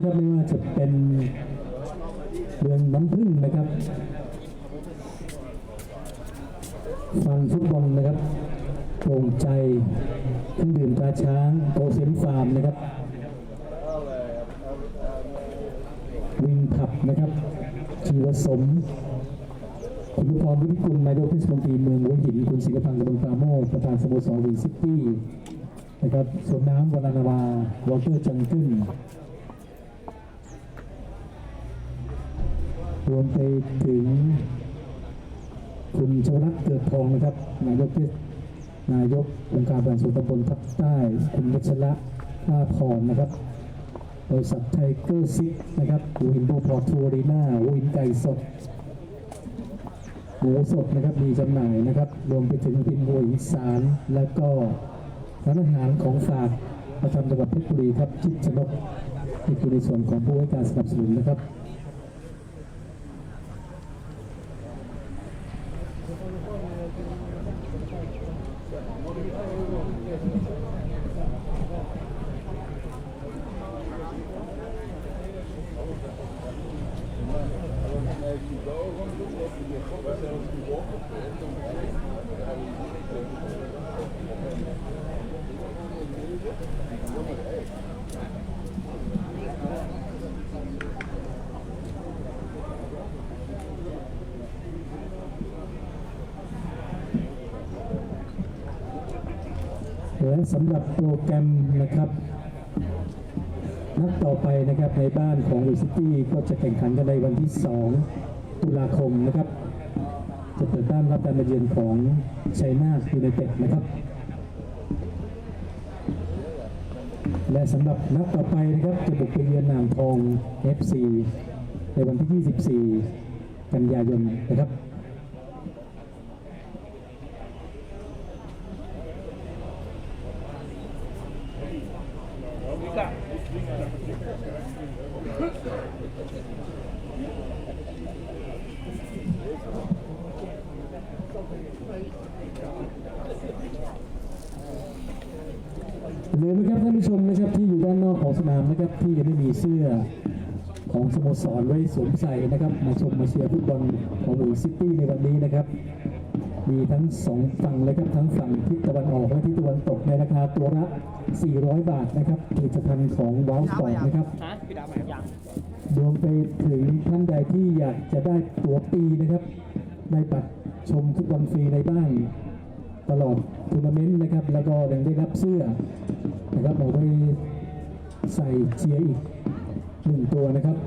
นะครับไม่ว่าจะเป็นเรื่องน้ำผึ้งนะครับฟังฟุตบอลนะครับโปร่งใจเครื่องดื่มตราช้างโกเซนฟาร์มนะครับวิงผับนะครับชีวสมคุณผู้พรวุฒิกุลนายกเทศมนตรีเมืองหัวหินคุณศิลพันธ์กำลังปราโมชประธานสโมสรวินซิตี้นะครับสวนน้ำวรานาวาวอเตอร์จังกึ้นรวมไปถึงคุณชวรัตน์เกิดทองนะครับนายกองค์การบริหารส่วนตำบลทับใต้คุณวัชระท่าพรนะครับบริษัทไทเกอร์ซิกนะครับหัวหินโบพอร์ทัวรีน่าหัวหินไก่สดหมูสดนะครับมีจำหน่ายนะครับรวมไปถึงพิมพ์หัวหินสารและก็ร้านอาหารของฝากประจำจังหวัดเพชรบุรีครับชิดชนกนี่คือในส่วนของผู้ให้การสนับสนุนนะครับและสำหรับโปรแกรมนะครับนัดต่อไปนะครับในบ้านของวินซิตี้ก็จะแข่งขันกันในวันที่2 ตุลาคมนะครับจะเปิดบ้านรับการมาเยือนของชัยนาทยูไนเต็ดนะครับและสำหรับนัดต่อไปนะครับจะบุกไปเยือนนามทอง FC ในวันที่ 24 กันยายนนะครับเลยนะครับท่านผู้ชมนะครับที่อยู่ด้านนอกของสนามนะครับที่ยังไม่มีเสื้อของสโมสรไว้สวมใส่นะครับมาชมมาเชียร์ฟุตบอลของวินซิตี้ในวันนี้นะครับมีทั้ง2ฝั่งเลยครับทั้งฝั่งทิศตะวันออกและทิศตะวันตกในราคาตัวละ400 บาทนะครับผลิตภัณฑ์ของว้าวสปอร์ตนะครับรวมไปถึงท่านใดที่อยากจะได้ตั๋วปีนะครับได้บัตรชมฟุตบอลฟรีในบ้านตลอดทัวร์นาเมนต์นะครับแล้วก็ยังได้รับเสื้อนะครับเอาไว้ใส่เชียร์อีก1 ตัวนะครับ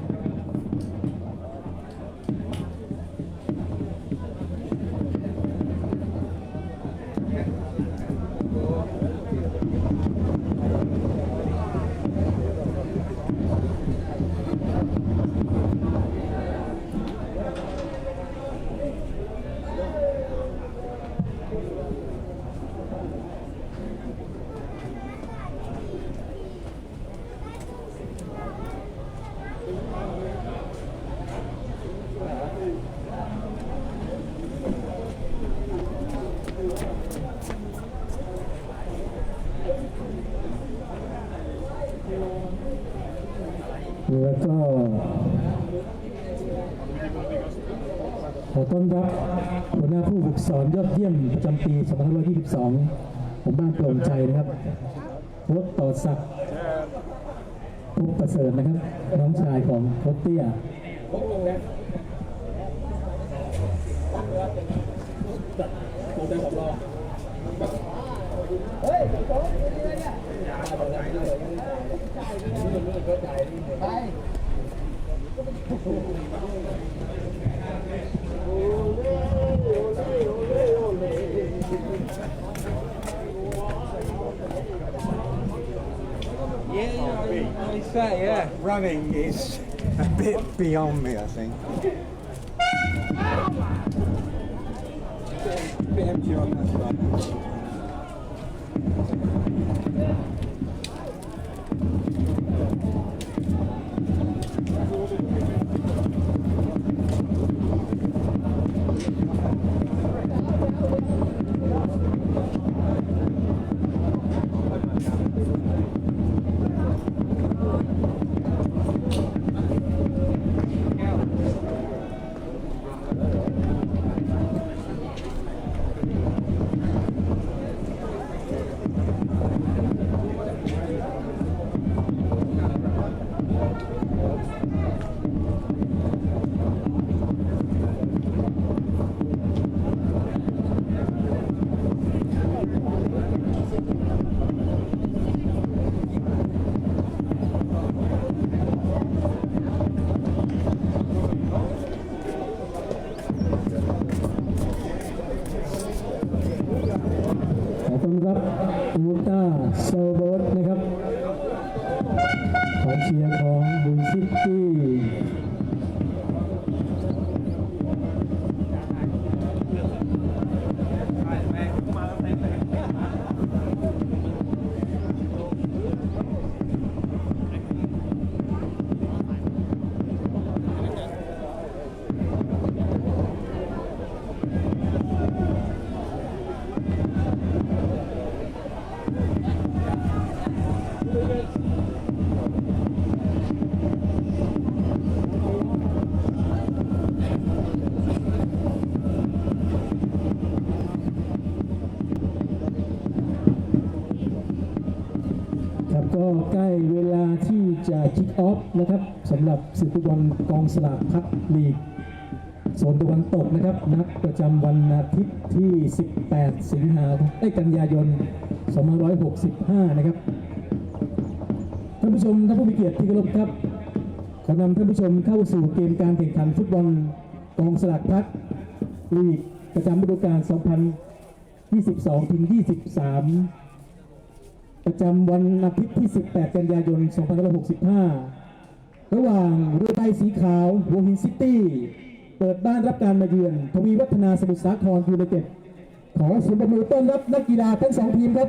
แล้วก็ขอต้อนรับหัวหน้าผู้ฝึกสอนยอดเยี่ยมประจำปี 2522 ของบ้านโปร่งใจนะครับโค้ชต่อศักดิ์พุทธประเสริฐนะครับน้องชายของโค้ชเตี้ยYeah, running is a bit beyond me, I think. A bit empty on that side. ซิตี้ ครับก็ใกล้เวลาที่จะคิกออฟนะครับสำหรับศึกฟุตบอลกองสลากพัดลีกโซนตะวันตกนะครับนัดประจำวันอาทิตย์ที่ 18 สิงหาคมกันยายน 2565 นะครับท่านผู้ชมท่านผู้มีเกียรติที่เคารพครับขอนำท่านผู้ชมเข้าสู่เกมการแข่งขันฟุตบอลกองสลากพัดลีกประจำฤดูกาล 2022-23 ประจำวันอาทิตย์ที่ 18 กันยายน 2565 ระหว่างเรือใบสีขาวหัวหินซิตี้เปิดบ้านรับการมาเยือนทวีวัฒนาสมุทรสาครยูไนเต็ดขอเสียงปรบมือต้อนรับนักกีฬาทั้งสองทีมครับ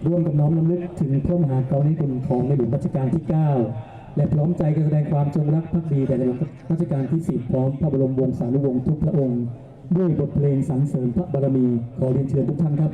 ร่วมกับน้อมรำลึกถึงพระมหากรุณาธิคุณของในหลวงรัชกาลที่ 9 และพร้อมใจกันแสดงความจงรักภักดีแด่ในหลวงรัชกาลที่ 10 พร้อมพระบรมวงศานุวงศ์ทุกพระองค์ด้วยบทเพลงสรรเสริญพระบารมีขอเรียนเชิญทุกท่านครับ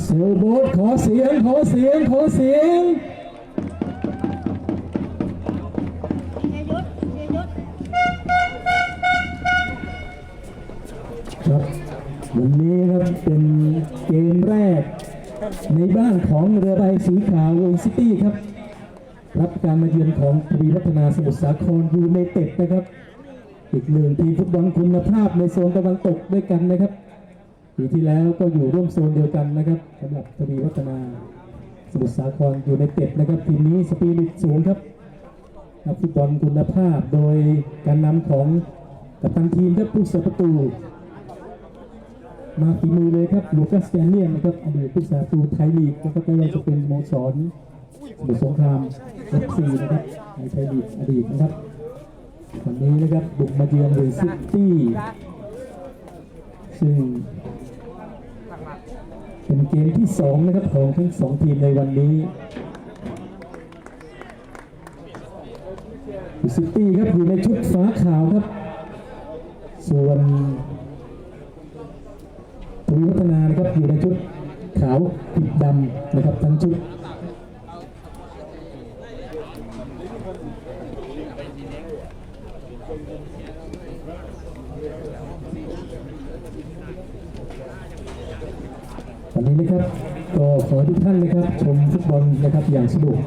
เซลโบสขอเสียงครับวันนี้ครับเป็นเกมแรกในบ้านของเรือใบสีขาววงซิตี้ครับรับการมาเยือนของทวีวัฒนาสมุทรสาครยูไนเต็ดนะครับอีกหนึ่งทีมฟุตบอลคุณภาพในโซนตะวันตกด้วยกันนะครับปีที่แล้วก็อยู่ร่วมโซนเดียวกันนะครับสำหรับทวีวัฒนาสมุทรสาครยูไนเต็ดนะครับทีมนี้สปิริตสูงครับนักฟุตบอลคุณภาพโดยการนำของกัปตันทีมครับผู้เสียประตูมาฝีมือเลยครับลูคัสแกเนียนนะครับอดีตผู้สาประตูไทยลีกแล้วก็ไม่ว่าจะเป็นสโมสร สมุทรสงคราม FC นะครับในไทยลีกอดีตนะครับวันนี้นะครับบุกมาเยือนเวสต์ซิตี้ซึ่งเป็นเกมที่2นะครับของทั้ง2ทีมในวันนี้เวสต์ซิตี้ครับอยู่ในชุดฟ้าขาวครับส่วนทวีวัฒนานะครับอยู่ในชุดขาวปิดดำนะครับทั้งชุดวันนี้นะครับก็ขอทุกท่านนะครับชมฟุตบอลนะครับอย่างสนุก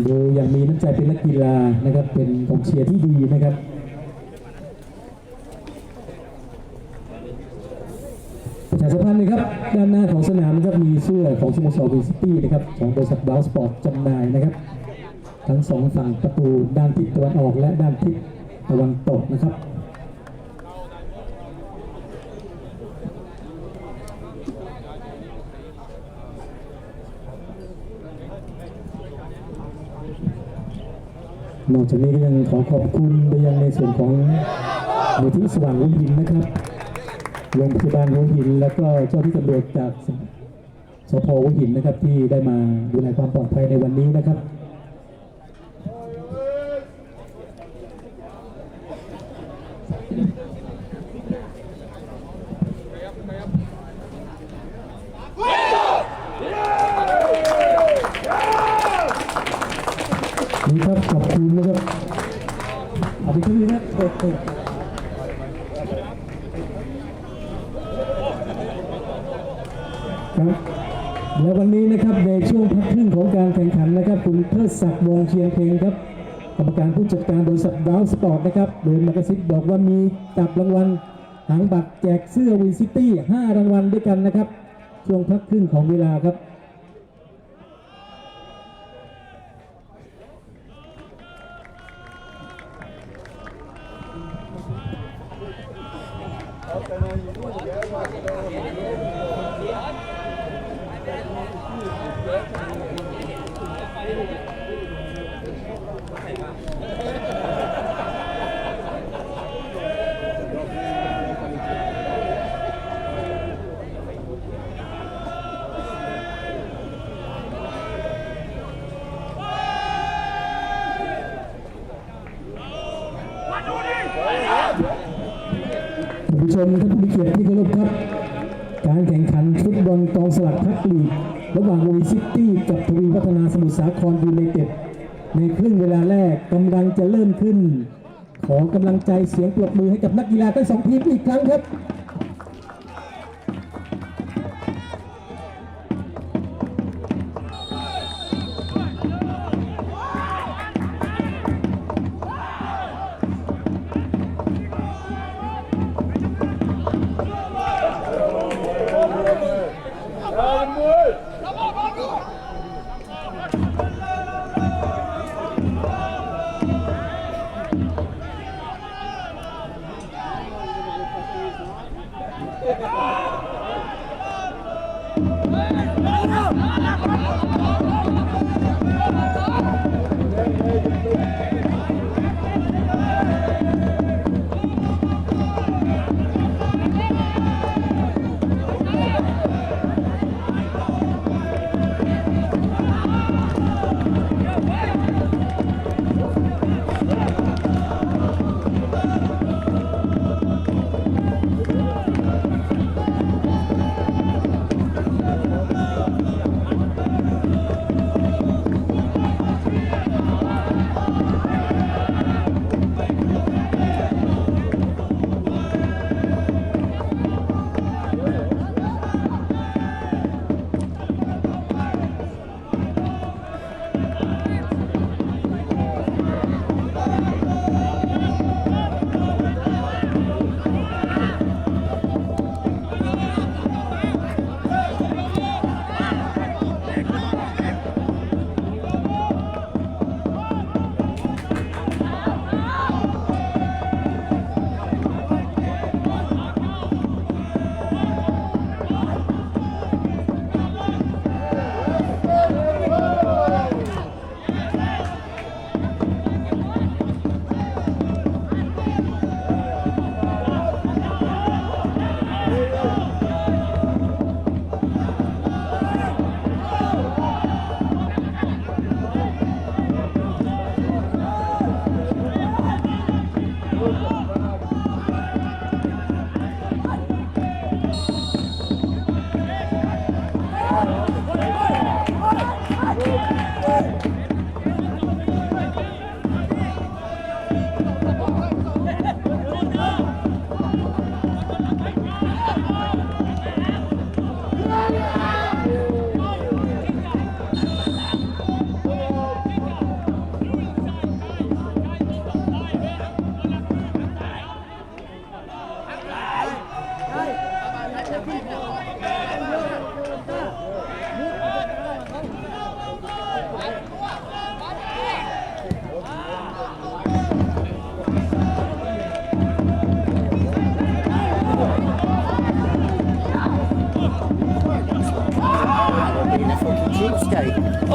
ดูอย่างมีน้ำใจเป็นนักกีฬานะครับเป็นกองเชียร์ที่ดีนะครับประชาสัมพันธ์นะครับด้านหน้าของสนามนะครับมีเสื้อของสโมสรเวสต์ซิตี้นะครับของบริษัทบราวน์สปอร์ตจำหน่ายนะครับทั้งสองฝั่งประตูด้านทิศตะวันออกและด้านทิศตะวันตกนะครับนอกจากนี้ก็ยังขอขอบคุณไปยังในส่วนของมูลที่สว่างหัวหินนะครับโรงพยาบาลหัวหินแล้วก็เจ้าที่ตำรวจจากสพหัวหินนะครับที่ได้มาดูแลความปลอดภัยในวันนี้นะครับนี่ครับขอบคุณนะครับเอาไปขึ้นเลยนะครับและวันนี้นะครับในช่วงพักครึ่งของการแข่งขันนะครับคุณเทิดศักดิ์วงเชียงเพลงครับกรรมการผู้จัดการบริษัทบราวน์สปอร์ตนะครับเดินมากระซิบบอกว่ามีจับรางวัลหางบัตรแจกเสื้อวินซิตี้5รางวัลด้วยกันนะครับช่วงพักครึ่งของเวลาครับผู้ชมท่านผู้มีเกียรติที่เคารพครับการแข่งขันฟุตบอลกองสลักพักลีกระหว่างเวสต์ซิตี้กับทวีวัฒนาสมุทรสาครยูไนเต็ดในครึ่งเวลาแรกกำลังจะเริ่มขึ้นขอกำลังใจเสียงปรบมือให้กับนักกีฬาทั้งสองทีมอีกครั้งครับ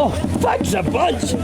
Oh, thanks a bunch!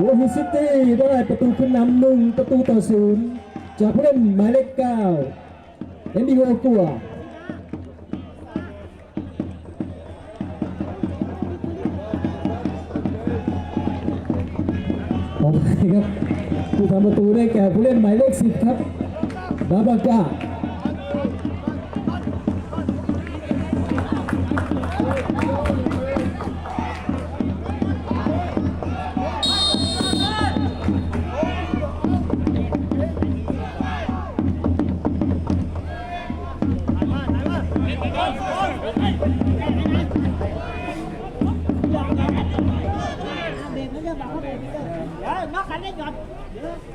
โวฮิซิตี้ได้ประตูขึ้นนำ1-0จากผู้เล่นหมายเลข9เอนดิโอกัวขอบคุณครับผู้ทำประตูได้แก่ผู้เล่นหมายเลข10ครับดาบากา ค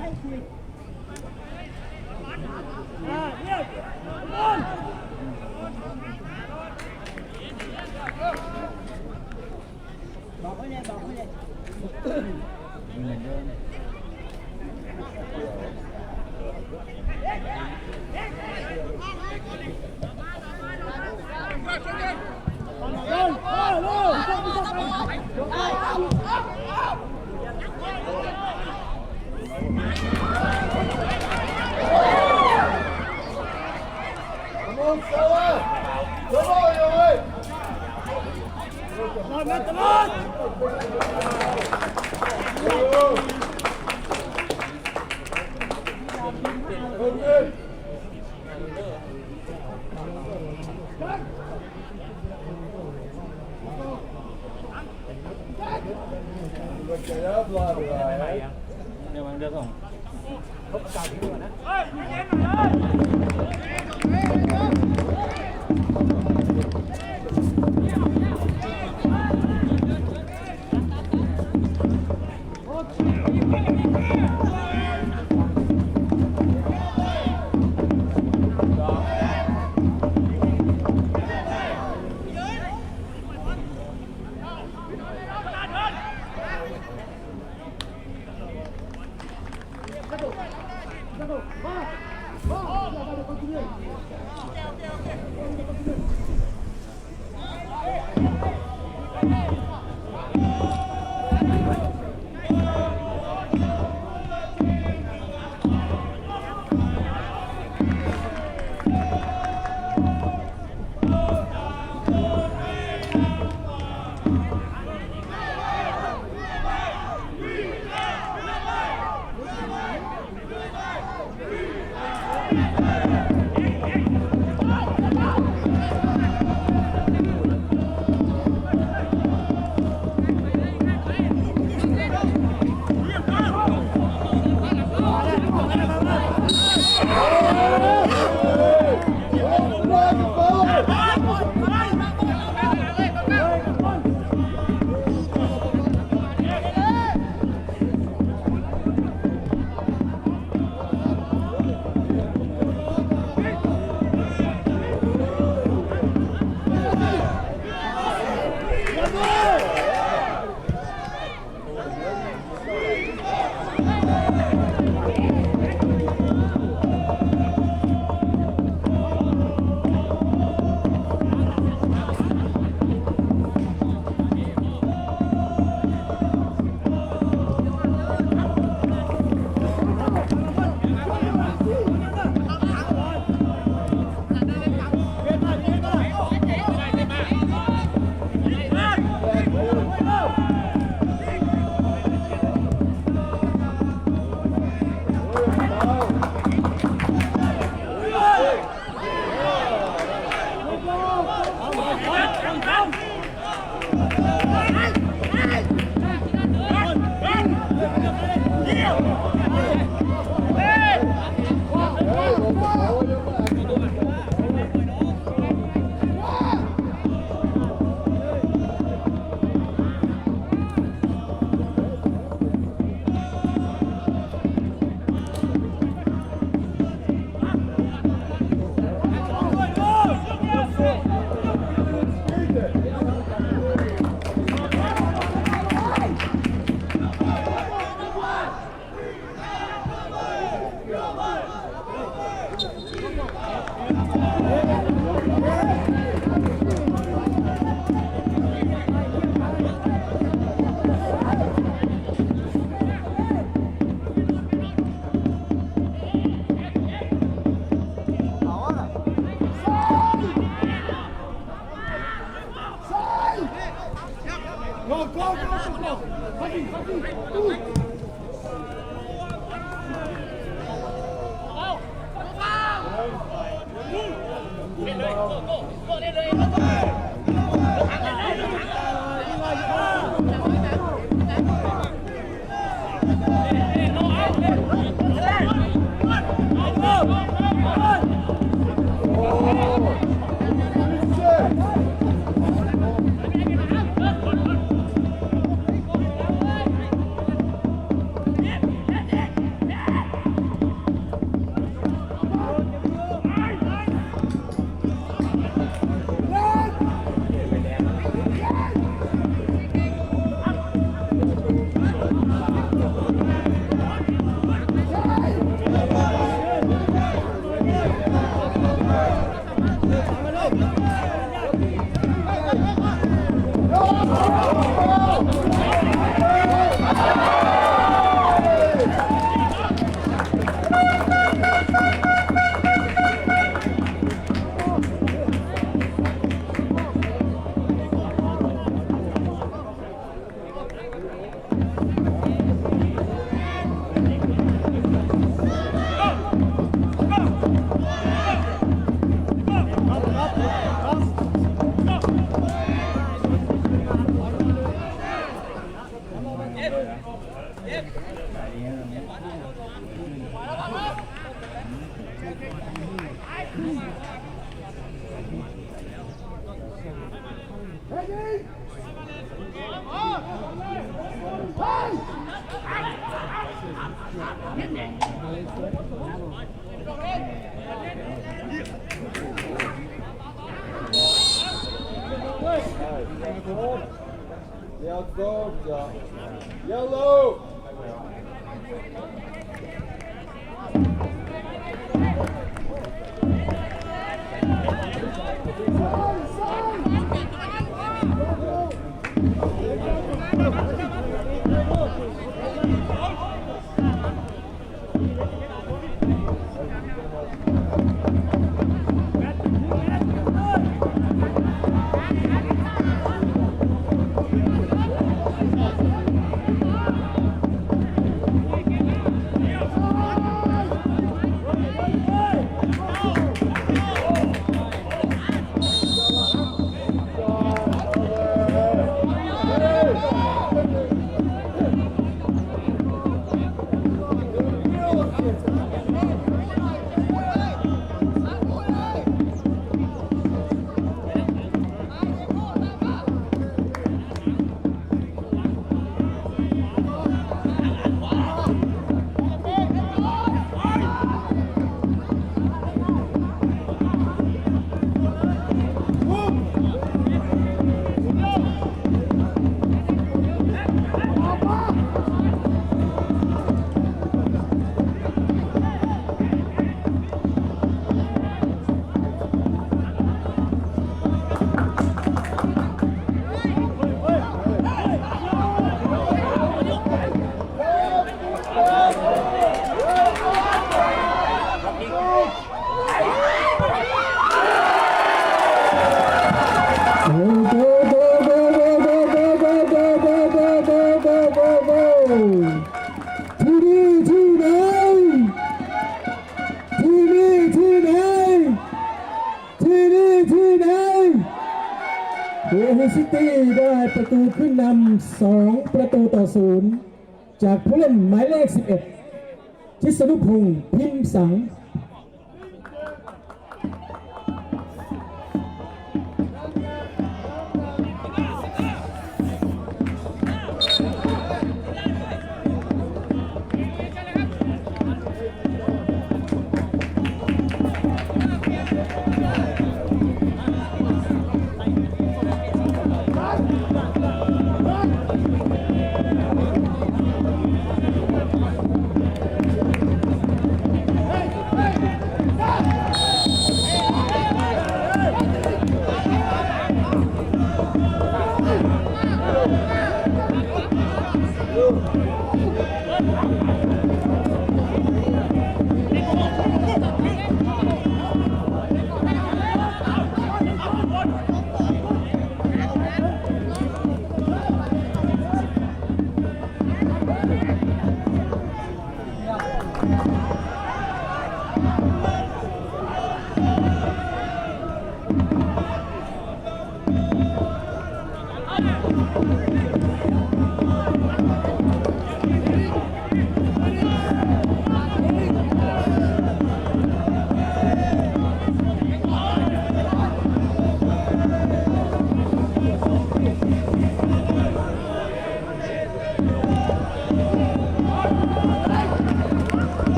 Yellow!ที่นี่ที่ไหนที่นี่ที่ไหนที่นี่ที่ไหนเวสต์ซิตี้ได้ประตูขึ้นนำ2-0จากผู้เล่นหมายเลข11ทิศนุพงษ์พิมพ์สัง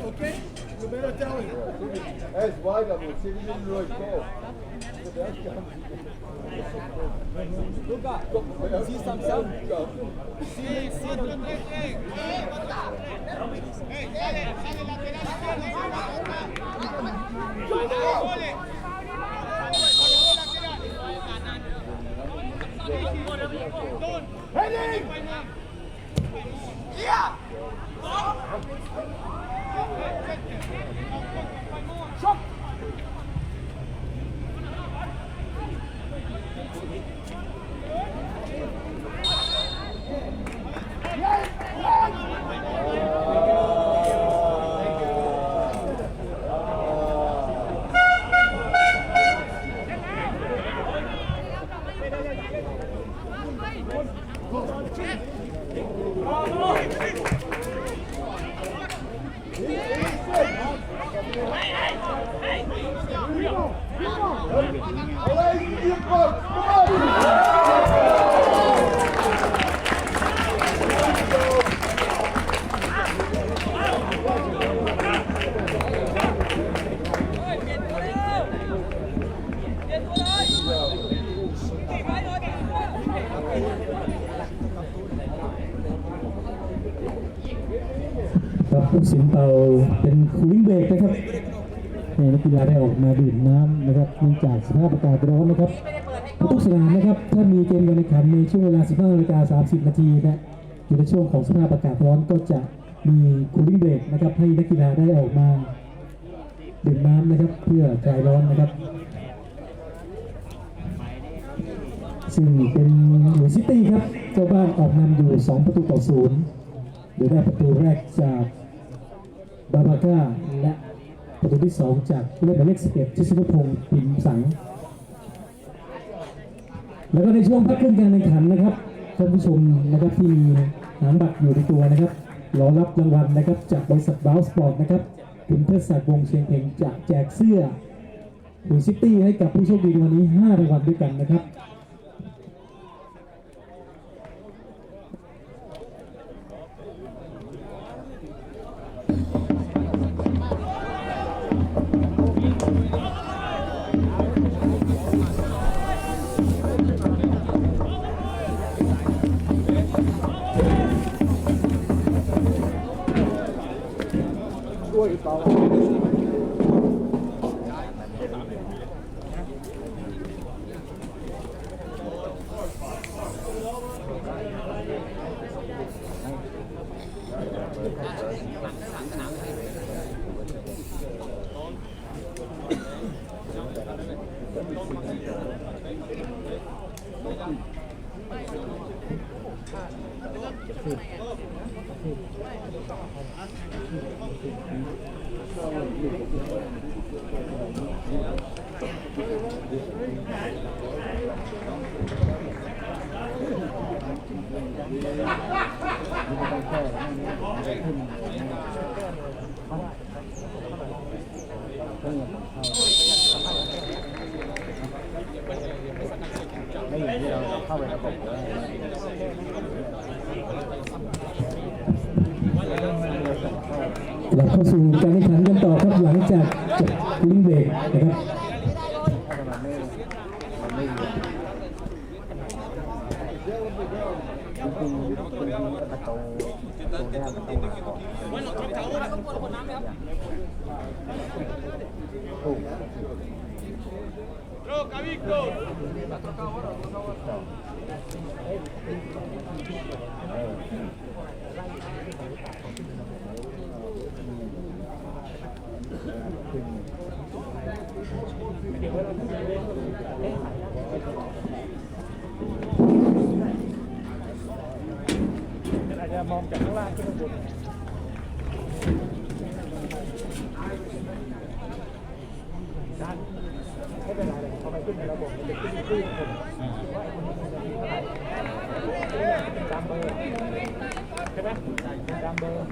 Okay? You better tell him. Er ist weit, aber jetzt sind wir nur so. Luca, siehst du am Sound? Heading! Yeah! Shot! ให้นักกีฬาได้ออกมาดื่มน้ำนะครับเนื่องจากสภาพอากาศร้อนนะครับทุกสนามนะครับถ้ามีเกมการแข่งขันในช่วงเวลา 15:30 นาทีนะอยู่ในช่วงของสภาพอากาศร้อนก็จะมีคูลิ่งเบรกนะครับให้นักกีฬาได้ออกมาดื่มน้ำนะครับเพื่อคลายร้อนนะครับซึ่งเป็นหลุยส์ซิตี้ครับเจ้าบ้านออกนำอยู่2-0โดยได้ประตูแรกจากบาบาก้าและประตูที่2จากผู้เล่นหมายเลข 11 ชิสนุพงศ์ปิ่นสังแล้วก็ในช่วงพักครึ่งการแข่งขันนะครับท่านผู้ชมนะครับที่มีหางบัตรอยู่ในตัวนะครับรอรับรางวัลนะครับจากบริษัทบาวสปอร์ตนะครับคุณเทิดศักดิ์วงเชียงเพ็งจะแจกเสื้อหลุยส์ซิตี้ให้กับผู้โชคดีในวันนี้5รางวัลด้วยกันนะครับเราเข้าสู่การแข่งขันกันต่อครับหลังจากจบลิงเบรกนะครับอาจจะมองจากข้างล่างขึ้นข้างบนด้านไม่เป็นไรเลยพอไปขึ้นในระบบมันจะขึ้นที่คนว่าไอ้คนนี้มันจะมีเท่าไหร่เป็นตามเบอร์ใช่ไหมตามเบอร์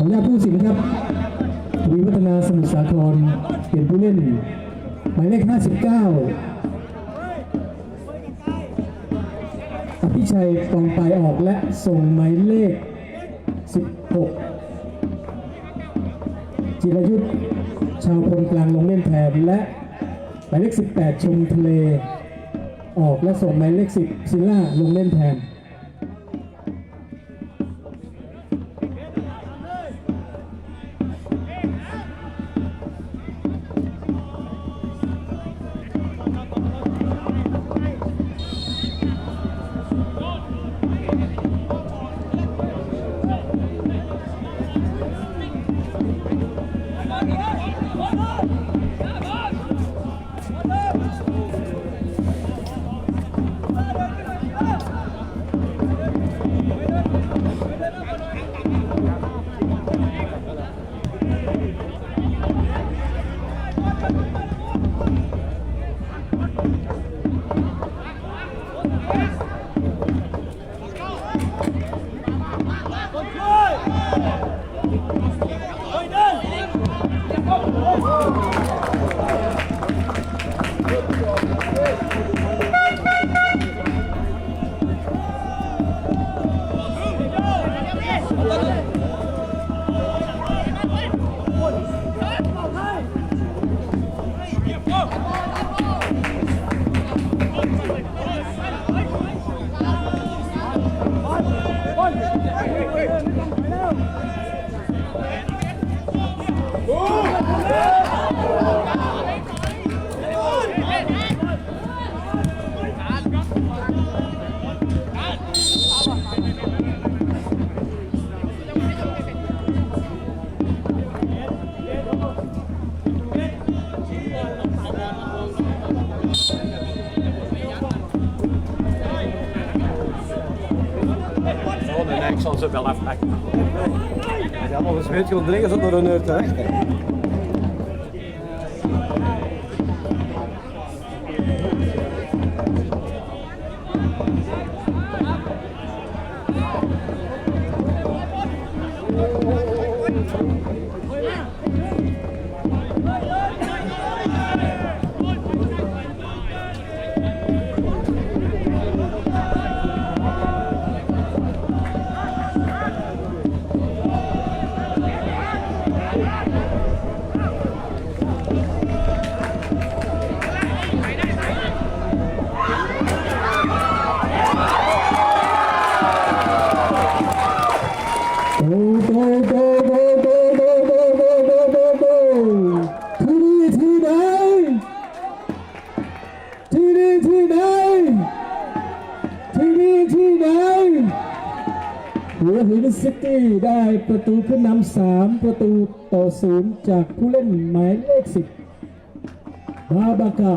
ออนุญาตผู้สินนะครับทวีวัฒนาสมุทรสาครเปลี่ยนผู้เล่นหมายเลข 59 อภิชัยกองปลายออกและส่งหมายเลข 16 จิรยุทธชาวพลกลางลงเล่นแทนและหมายเลข 18 ชมทะเลออกและส่งหมายเลข 10 ซิล่าลงเล่นแทนZoals ze wel afpakken. Hij had nog eens weet je dringen ze door een uur terecht.หัวหินซิตี้ได้ประตูขึ้นนำ3-0จากผู้เล่นหมายเลข 10 บาบากา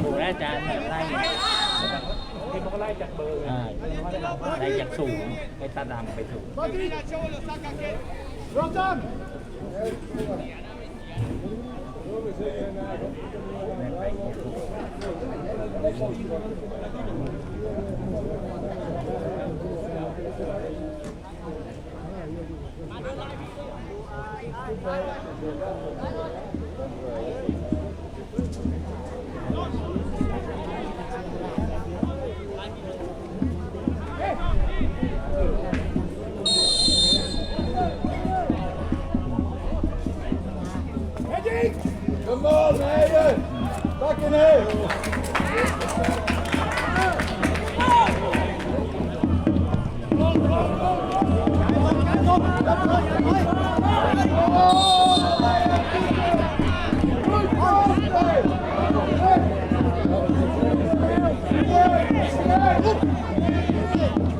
ถูกแล้วอาจารย์ไล่ ที่เขาก็ไล่จากเบอร์ ไล่จากสูงไปตาดำไปสูง เ เ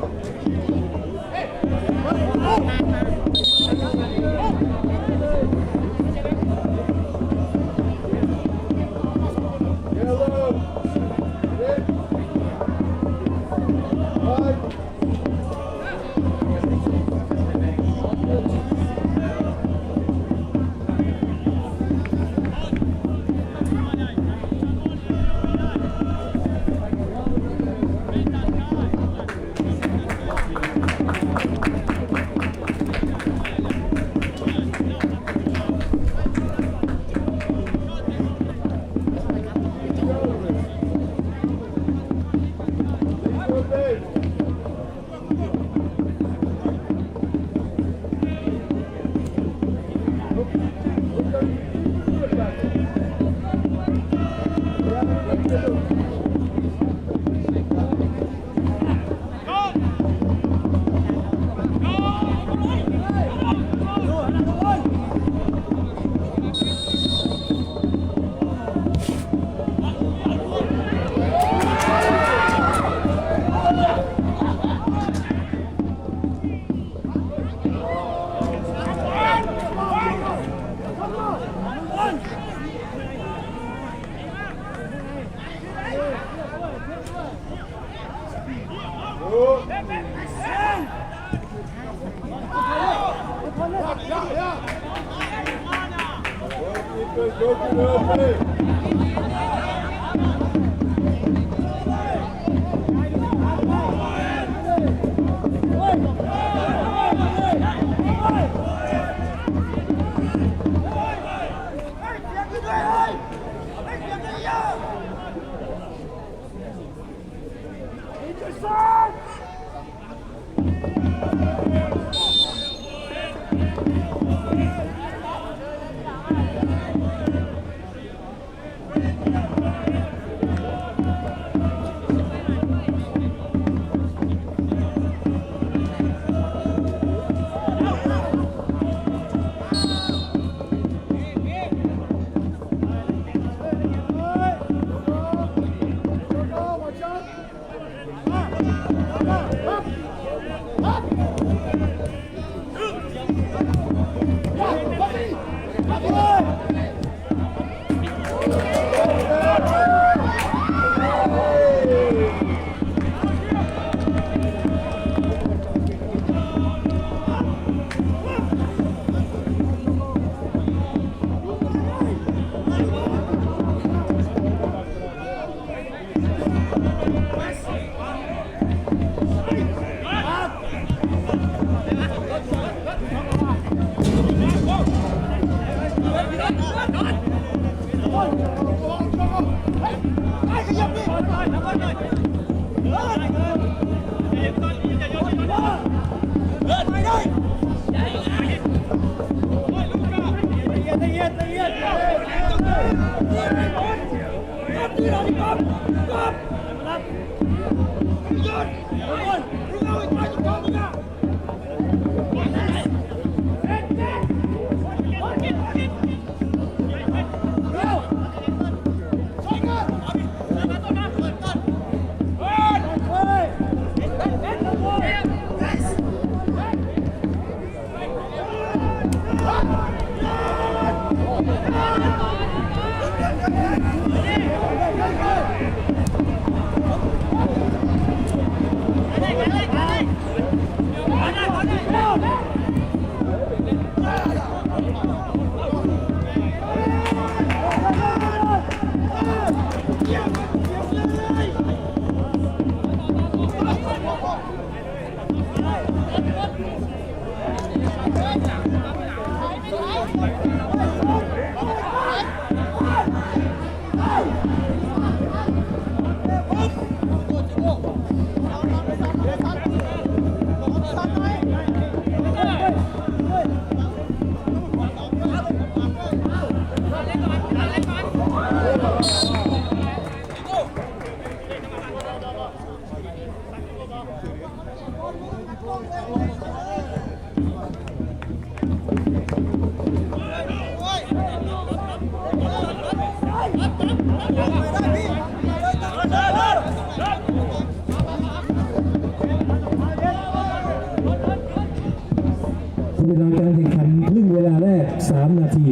ลาการแข่งขันครึ่งเวลาแรก3 นาที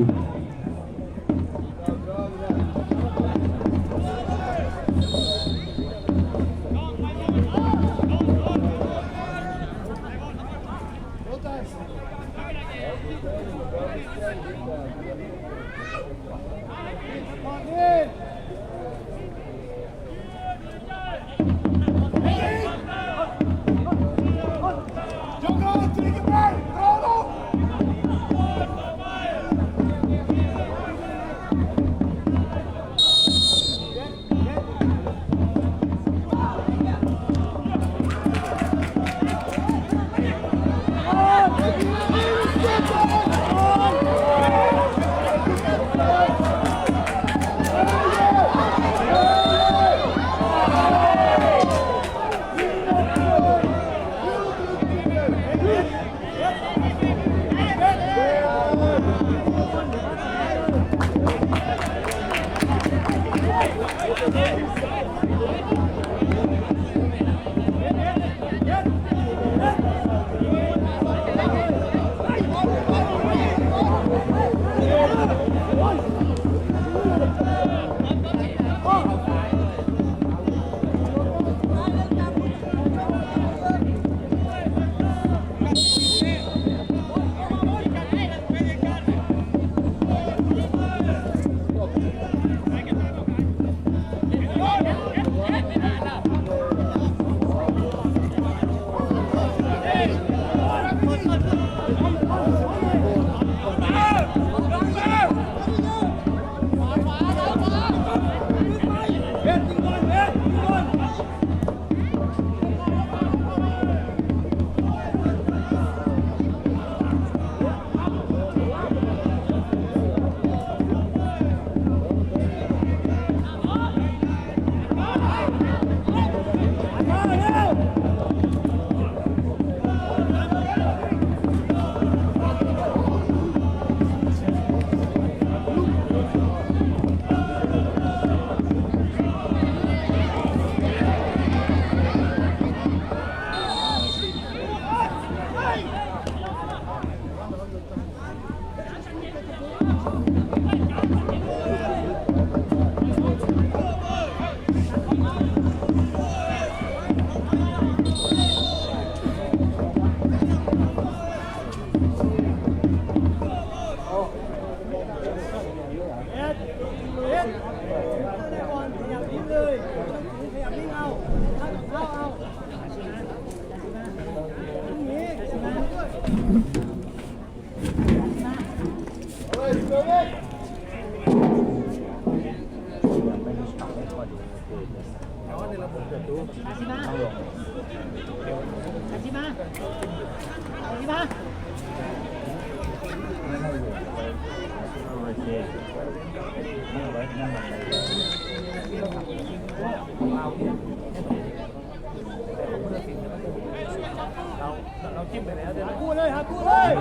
เราจิ้มไปแล้วเดี๋ยวกู้เลยหากู้เลย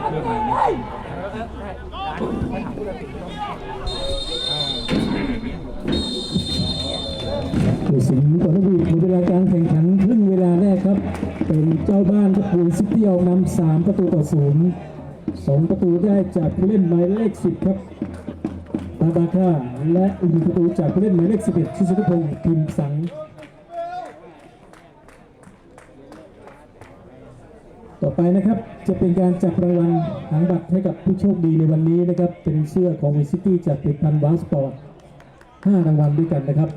ผู้สิงห์ก่อนวีหมดเวลาการแข่งขันครึ่งเวลาแรกครับ เป็นเจ้าบ้านบุรีซิตี้ออกนำ3-0 2 ประตูได้จากผู้เล่นหมายเลข 10 ครับตาบาค่าและ1 ประตูจากผู้เล่นหมายเลข 11 ชิสุพงศ์พิมพ์สัง ต่อไปนะครับจะเป็นการจับรางวัลหางบัตรให้กับผู้โชคดีในวันนี้นะครับเป็นเสื้อของวีซิตี้จากผลิตภัณฑ์วาสปอร์ต5 รางวัลด้วยกันนะครับ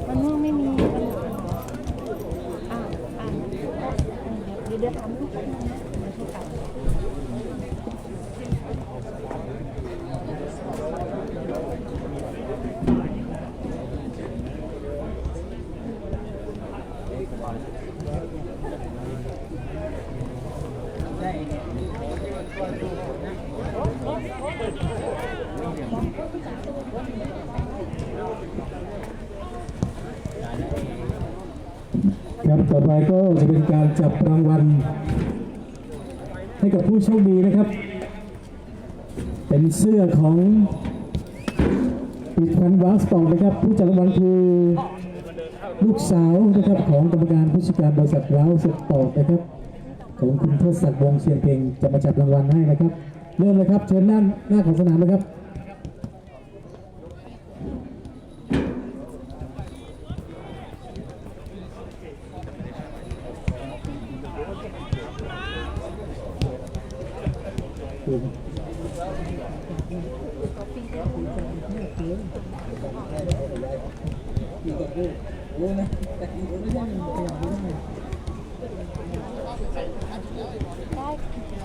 มันม่วงไม่มีเดี๋ยวทำลูกแป๊บนึงนะเดี๋ยวโทรกลับ ครับต่อไปก็จะเป็นการจับรางวัลให้กับผู้โชคดีนะครับ เป็นเสื้อของปิดพันวาสปองนะครับผู้จัดรางวัลคือลูกสาวนะครับของกรรมการผู้จัดการบริษัทว้าวสปอร์ตนะครับของคุณเทศศักดิ์วงเชียงเพ็งจะมาจับรางวัลให้นะครับเริ่มเลยครับเชิญด้านหน้าของสนามเลยครับ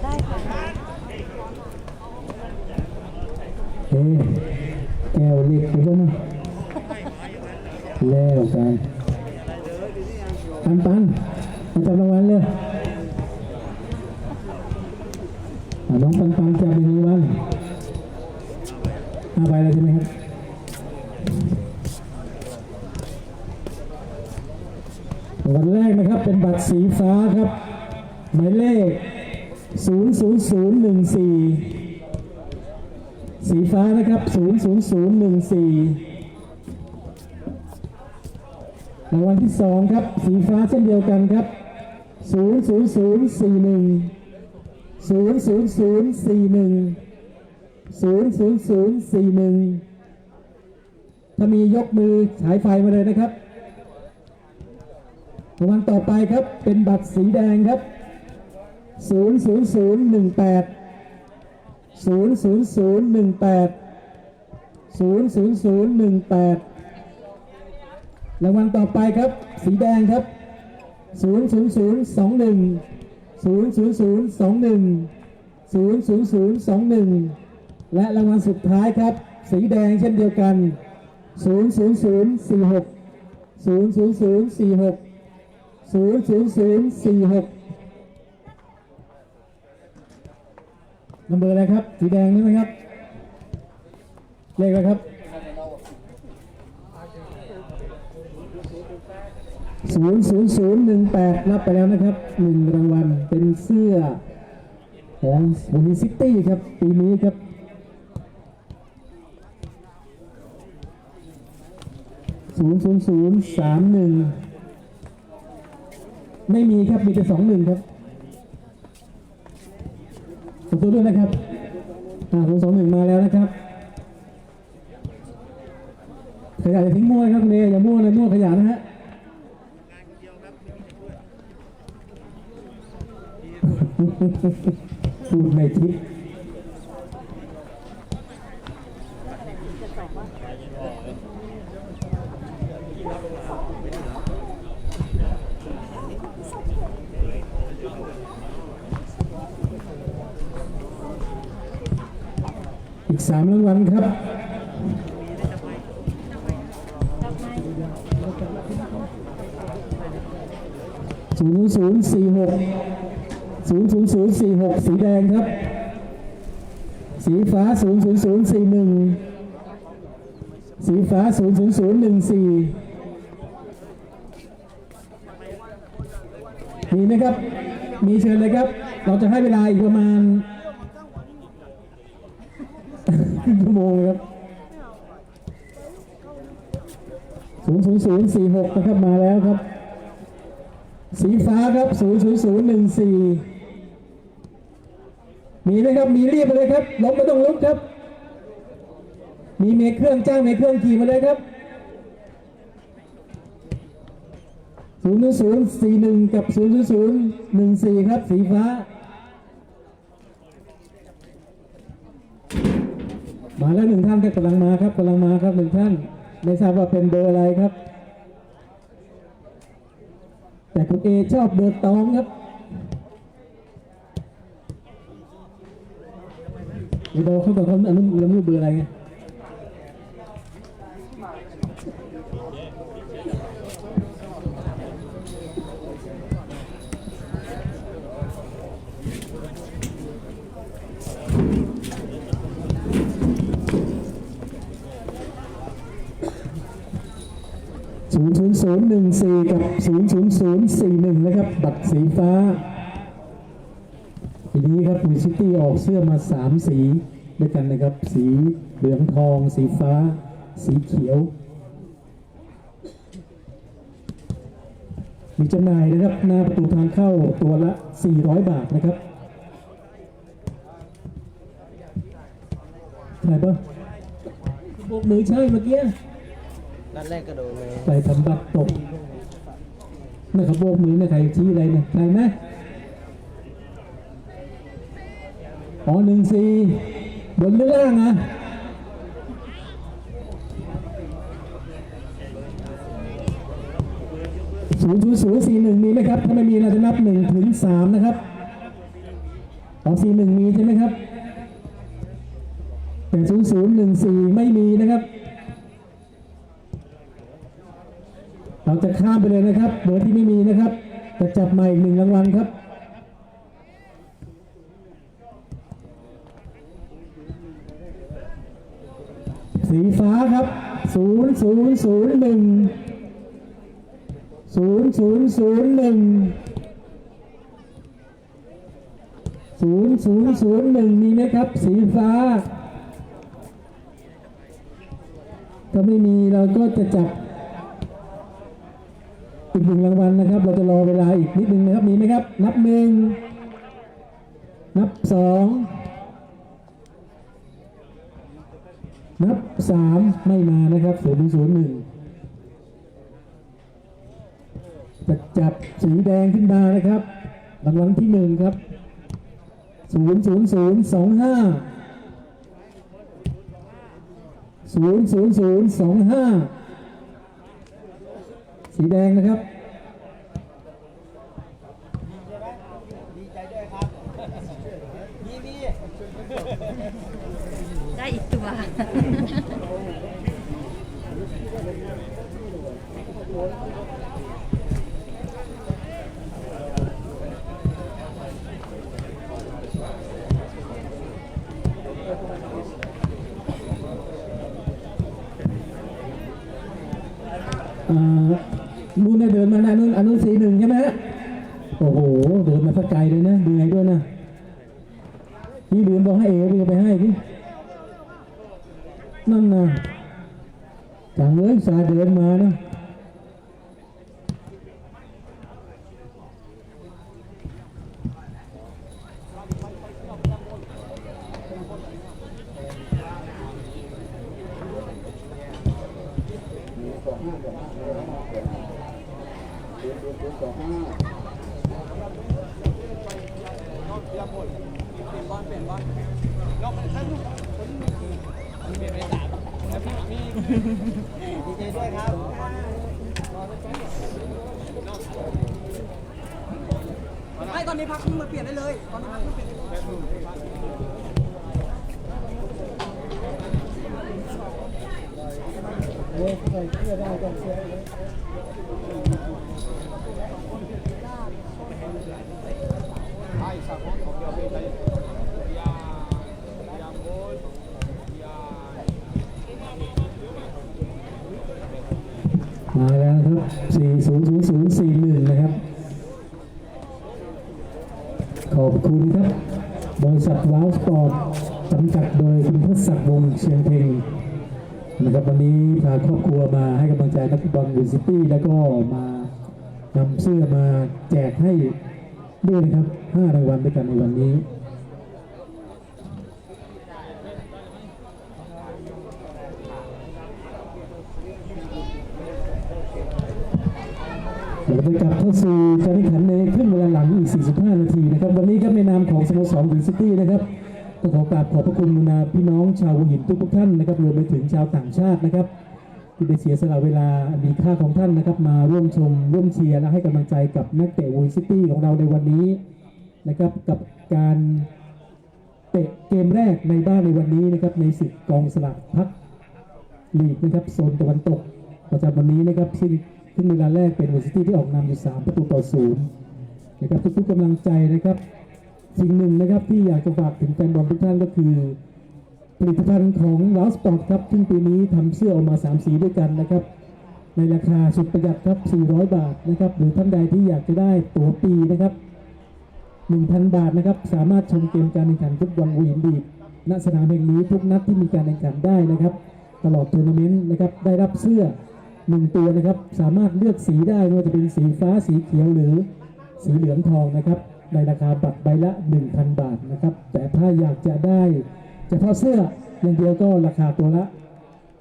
ได้ค่ะ แก้วเล็กอยู่แล้วนะแล้วกันปันมาจับรางวัลเลยน้องปันจับรางวัล5 ใบเลยใช่ไหมครับวันแรกนะครับเป็นบัตรสีฟ้าครับหมายเลข00014สีฟ้านะครับ00014รางวัลที่2ครับสีฟ้าเช่นเดียวกันครับ00041ถ้ามียกมือฉายไฟมาเลยนะครับรางวัลต่อไปครับเป็นบัตรสีแดงครับ00018รางวัลต่อไปครับสีแดงครับ00021และรางวัลสุดท้ายครับสีแดงเช่นเดียวกัน00046นัมเบอร์อะไรครับสีแดงนี่ไหมครับเลขอะไรครับ00018รับไปแล้วนะครับ1รางวัลเป็นเสื้อของบุรีซิตี้ครับปีนี้ครับ00031ไม่มีครับมีแต่21ครับขอบคุณด้วยนะครับ021มาแล้วนะครับขยะอย่าทิ้งมั่วครับคุณเออย่ามั่วเลยมั่วขยะนะฮะพูดไม่คิดอีก3รางวัลครับ00046สีแดงครับสีฟ้า00041สีฟ้า00014มีไหมครับมีเชิญเลยครับเราจะให้เวลาอีกประมาณชั่วโมงครับ00046นะครับมาแล้วครับสีฟ้าครับ00014มีไหมครับมีรีบมาเลยครับล้มไม่ต้องลุกครับมีเมเครื่องจ้างเมเครื่องขี่มาเลยครับ00041กับ00014ครับสีฟ้า มาแล้วหนึ่งท่านก็กำลังมาครับหนึ่งท่านไม่ทราบว่าเป็นเบอร์อะไรครับ แต่คุณเอชอบเบอร์ตองครับไปดูเขาบอกเขาอนุเราไม่รู้เบอร์อะไรไง00014กับ00041นะครับบัตรสีฟ้าทีนี้ครับวีซิตี้ออกเสื้อมา3สีด้วยกันนะครับสีเหลืองทองสีฟ้าสีเขียวมีจำหน่ายนะครับหน้าประตูทางเข้าตัวละ400 บาทนะครับใช่ปะโบกมือใช่เมื่อกี้นัดแรกกระโดดเลยไปทำบัตรตกนี่เขาโบกมือเนี่ยใครชี้อะไรเนี่ยใครไหมอ๋อ14บนหรือล่างนะ00041มีไหมครับถ้าไม่มีเราจะนับ1 ถึง 3นะครับอ๋อ41มีใช่ไหมครับแต่0014ไม่มีนะครับเราจะข้ามไปเลยนะครับเบอร์ที่ไม่มีนะครับจะจับใหม่อีก1 รางวัลครับสีฟ้าครับ0001 0001มีไหมครับสีฟ้าถ้าไม่มีเราก็จะจับอีก1 รางวัลนะครับเราจะรอเวลาอีกนิดนึงนะครับมีไหมครับนับ1นับ2นับ3ไม่มานะครับ001จะจับสีแดงขึ้นมานะครับรางวัลที่1ครับ00025 สีแดงนะครับได้อีกตัว นู่นเดินมาอนุ41ใช่ไหมฮะโอ้โหเดินมาสักไกลเลยนะเหนื่อยด้วยนะนี่ลืมบอกให้เอ๋ไปให้ดินั่นนะจังเลยสาเดินมานะไม่ตอนนี้พักมาเปลี่ยนได้เลยตอนนี้พักมาเปลี่ยนมาแล้วครับ400041นะครับขอบคุณครับบริษัทว้าวสปอร์ตจำกัดโดยคุณทศศักดิ์วงศ์เชียงเพ็งนะครับวันนี้พาครอบครัวมาให้กำลังใจนักฟุตบอลวินซิตี้แล้วก็มานำเสื้อมาแจกให้ด้วยนะครับ5 รางวัลด้วยกันในวันนี้เราจะกลับเข้าสู่การแข่งขันในครึ่งเวลาหลังอีก45 นาทีนะครับวันนี้ครับในนามของสโมสรวินซิตี้นะครับ ต้องขอกราบขอบพระคุณนะพี่น้องชาวหัวหินทุกท่านนะครับรวมไปถึงชาวต่างชาตินะครับที่ได้เสียสละเวลาอันมีค่าของท่านนะครับมาร่วมชมร่วมเชียร์และให้กำลังใจกับนักเตะวูซิตี้ของเราในวันนี้นะครับกับการเตะเกมแรกในบ้านในวันนี้นะครับในศึกกองสลากพักลีกนะครับโซนตะวันตกประจำวันนี้นะครับซึ่งครึ่งเวลาแรกเป็นวูซิตี้ที่ออกนำอยู่3-0นะครับทุกๆกำลังใจนะครับสิ่งหนึ่งนะครับที่อยากจะฝากถึงแฟนบอลทุกท่านก็คือผลิตภัณฑ์ของลาวสปอร์ตครับซึ่งปีนี้ทำเสื้อออกมา3สีด้วยกันนะครับในราคาสุดประหยัดครับ400 บาทนะครับหรือท่านใดที่อยากจะได้ตั๋วปีนะครับ 1,000 บาทนะครับสามารถชมเกมการแข่งขันฟุตบอลหัวหินดีณสนามแห่งนี้ทุกนัดที่มีการแข่งขันได้นะครับตลอดทัวร์นาเมนต์นะครับได้รับเสื้อ1ตัวนะครับสามารถเลือกสีได้ไม่ว่าจะเป็นสีฟ้าสีเขียวหรือสีเหลืองทองนะครับในราคาบัตรใบละ 1,000 บาทนะครับแต่ถ้าอยากจะได้เฉพาะเสื้ออย่างเดียวก็ราคาตัวละ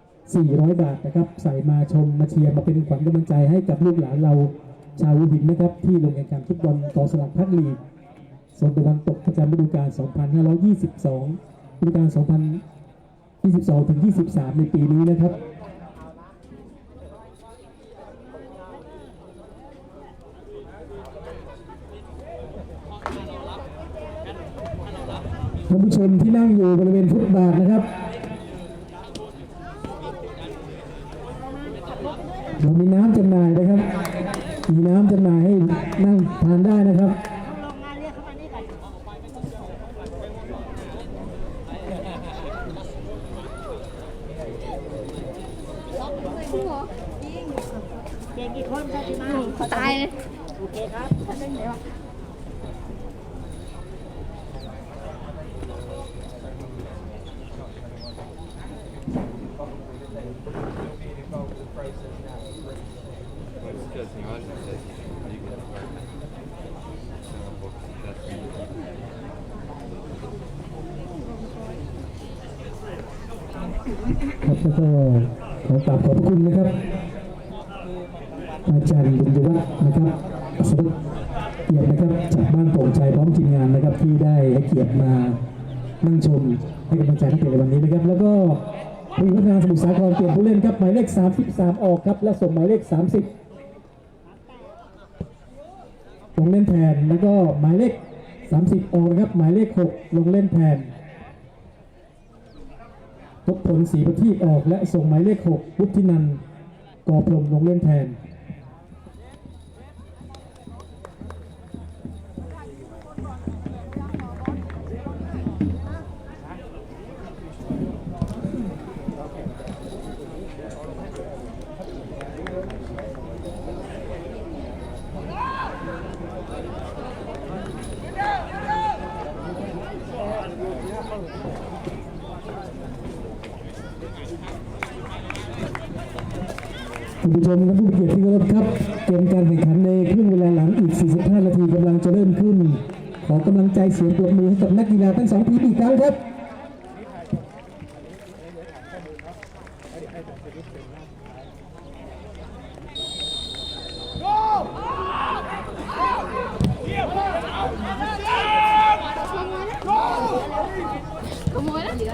400 บาทนะครับใส่มาชมมาเชียร์มาเป็นขวัญกำลังใจให้กับลูกหลานเราชาวหัวหินนะครับที่ลงแข่งขันฟุตบอลกองสลากพัดลีกโซนตะวันตกประจำฤดูกาล 2522 ฤดูกาล 2022 ถึง 23 ในปีนี้นะครับท่านผู้ชมที่นั่งอยู่บริเวณฟุตบาทนะครับเดี๋ยวมีน้ำจำหน่ายนะครับมีน้ำจำหน่ายให้นั่งทานได้นะครับเด็กกี่คนคะที่มาเขาตายเลยโอเคครับท่านได้ไหนวะครับแล้วก็ขอกราบขอบคุณนะครับอาจารย์บุญยวัฒน์นะครับสวัสดิ์เกียรตินะครับจากบ้านโป่งชัยพร้อมทีมงานนะครับที่ได้ให้เกียรติมานั่งชมให้กำลังใจนักเตะในวันนี้นะครับแล้วก็ผู้พัฒนาสมุทรสาครเปลี่ยนผู้เล่นครับหมายเลข33ออกครับและส่งหมายเลข30ลงเล่นแทนแล้วก็หมายเลข30ออกนะครับหมายเลข6ลงเล่นแทนทบผลศรีประทีปออกและส่งหมายเลข6วุฒินันท์กอพรหมลงเล่นแทนคุณผู้ชมและผู้มีเกียรติที่เคารพครับเกมการแข่งขันในครึ่งเวลาหลังอีก 45 นาทีกำลังจะเริ่มขึ้นขอกำลังใจเสียงปรบมือให้กับนักกีฬาทั้ง2ทีมอีกครั้งครับขโมยแล้วเหลือ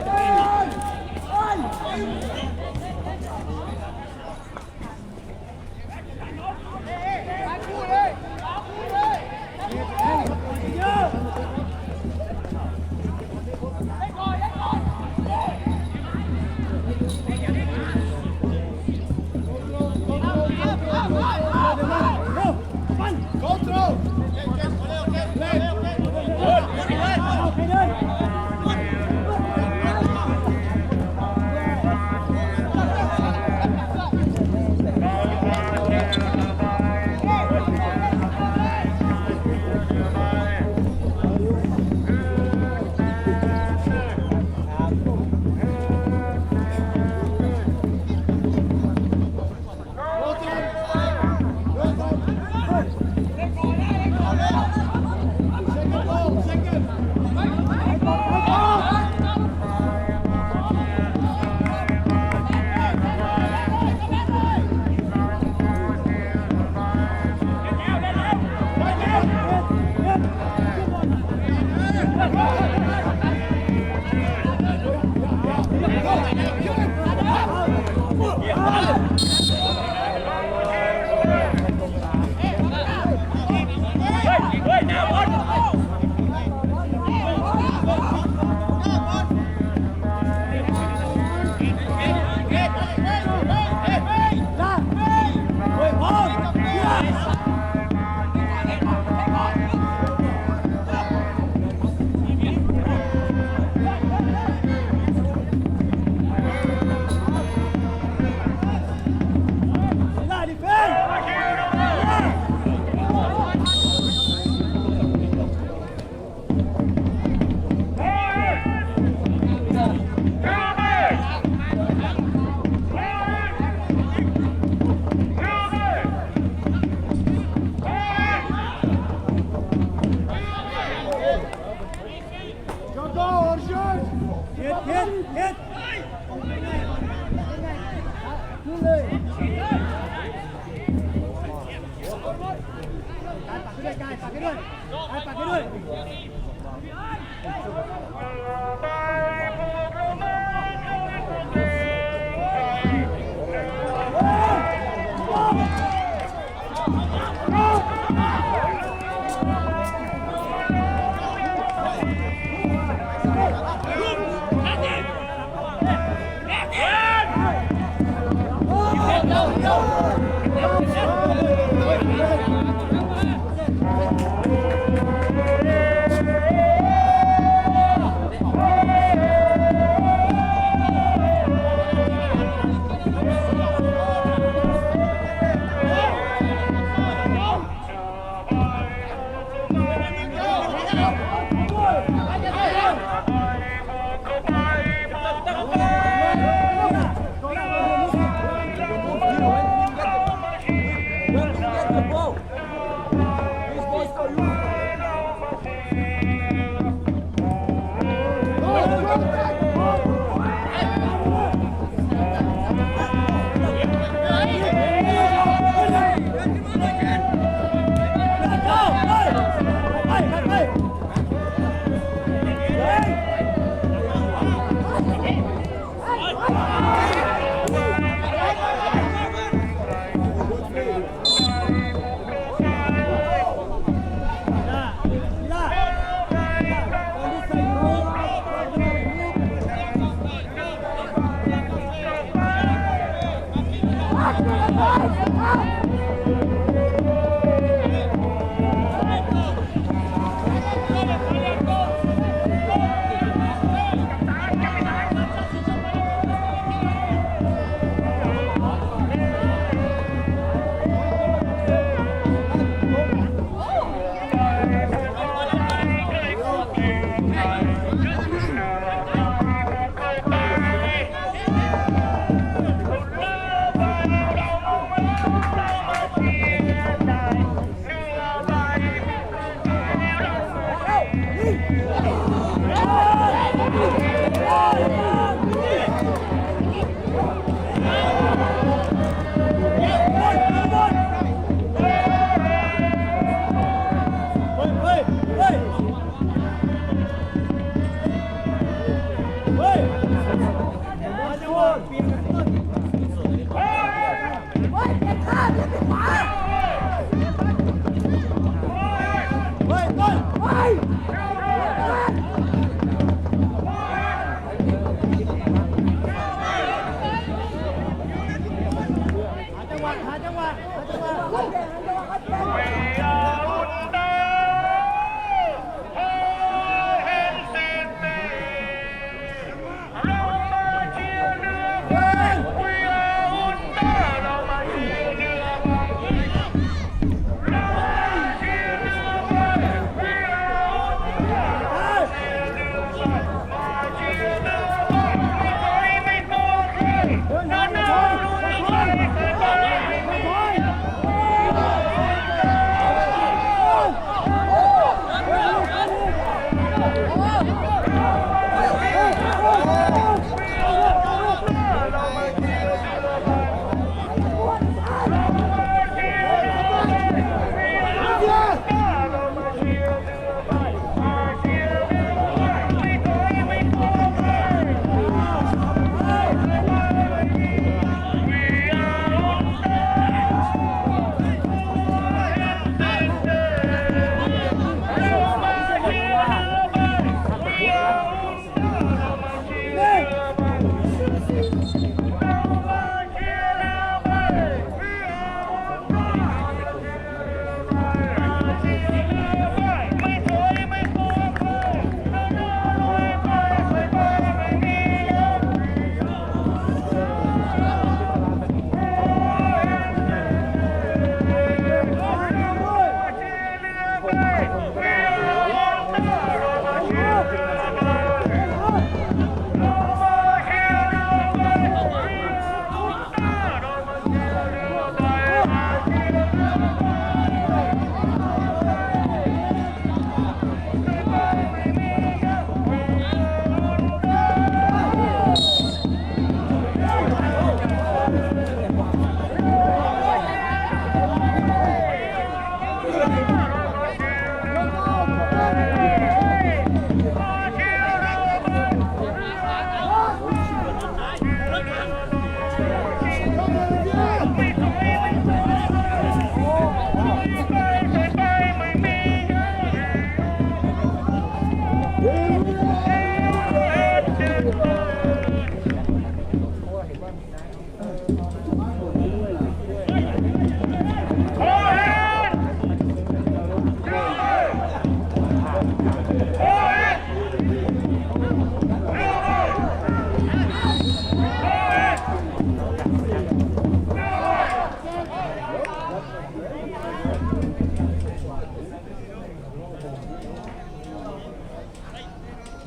เ